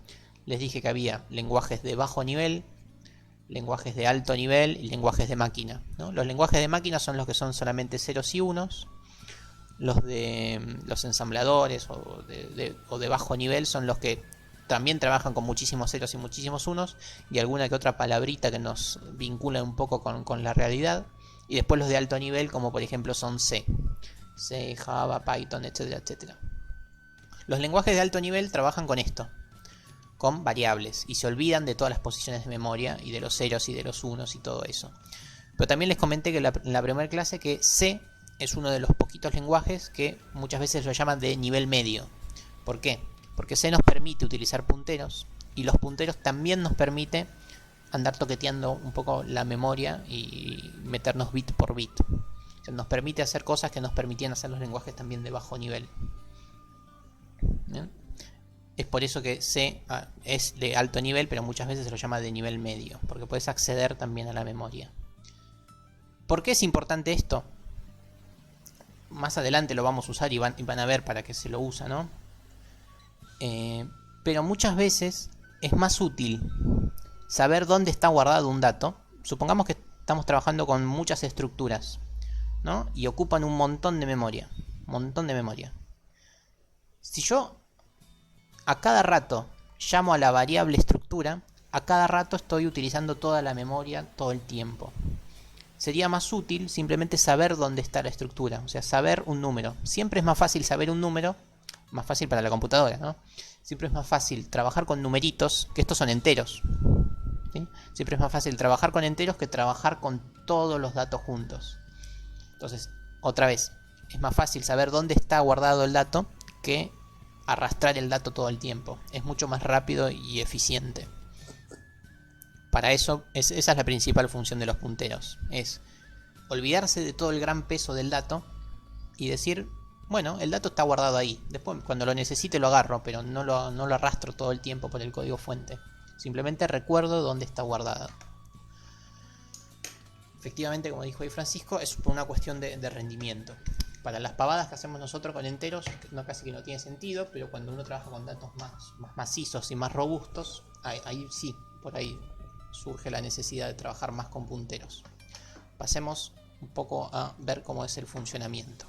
Les dije que había lenguajes de bajo nivel, lenguajes de alto nivel y lenguajes de máquina, ¿no? Los lenguajes de máquina son los que son solamente ceros y unos. Los ensambladores o de bajo nivel son los que también trabajan con muchísimos ceros y muchísimos unos y alguna que otra palabrita que nos vincula un poco con la realidad. Y después los de alto nivel, como por ejemplo son C, Java, Python, etcétera, etcétera. Los lenguajes de alto nivel trabajan con esto, con variables, y se olvidan de todas las posiciones de memoria y de los ceros y de los unos y todo eso. Pero también les comenté que en la primera clase que C es uno de los poquitos lenguajes que muchas veces lo llaman de nivel medio. ¿Por qué? Porque C nos permite utilizar punteros y los punteros también nos permite andar toqueteando un poco la memoria y meternos bit por bit. O sea, nos permite hacer cosas que nos permitían hacer los lenguajes también de bajo nivel. ¿Bien? Es por eso que C es de alto nivel, pero muchas veces se lo llama de nivel medio, porque puedes acceder también a la memoria. ¿Por qué es importante esto? Más adelante lo vamos a usar y van a ver para qué se lo usa, ¿no? Pero muchas veces es más útil saber dónde está guardado un dato. Supongamos que estamos trabajando con muchas estructuras, ¿no? Y ocupan un montón de memoria. Si yo a cada rato llamo a la variable estructura, a cada rato estoy utilizando toda la memoria todo el tiempo. Sería más útil simplemente saber dónde está la estructura, o sea, saber un número. Siempre es más fácil saber un número, más fácil para la computadora, ¿no? Siempre es más fácil trabajar con numeritos, que estos son enteros, ¿sí? Siempre es más fácil trabajar con enteros que trabajar con todos los datos juntos. Entonces, otra vez, es más fácil saber dónde está guardado el dato que arrastrar el dato todo el tiempo. Es mucho más rápido y eficiente. Para eso, esa es la principal función de los punteros. Es olvidarse de todo el gran peso del dato y decir, bueno, el dato está guardado ahí. Después, cuando lo necesite, lo agarro, pero no lo arrastro todo el tiempo por el código fuente. Simplemente recuerdo dónde está guardado. Efectivamente, como dijo ahí Francisco, es por una cuestión de rendimiento. Para las pavadas que hacemos nosotros con enteros, casi que no tiene sentido, pero cuando uno trabaja con datos más macizos y más robustos, ahí sí, por ahí surge la necesidad de trabajar más con punteros. Pasemos un poco a ver cómo es el funcionamiento.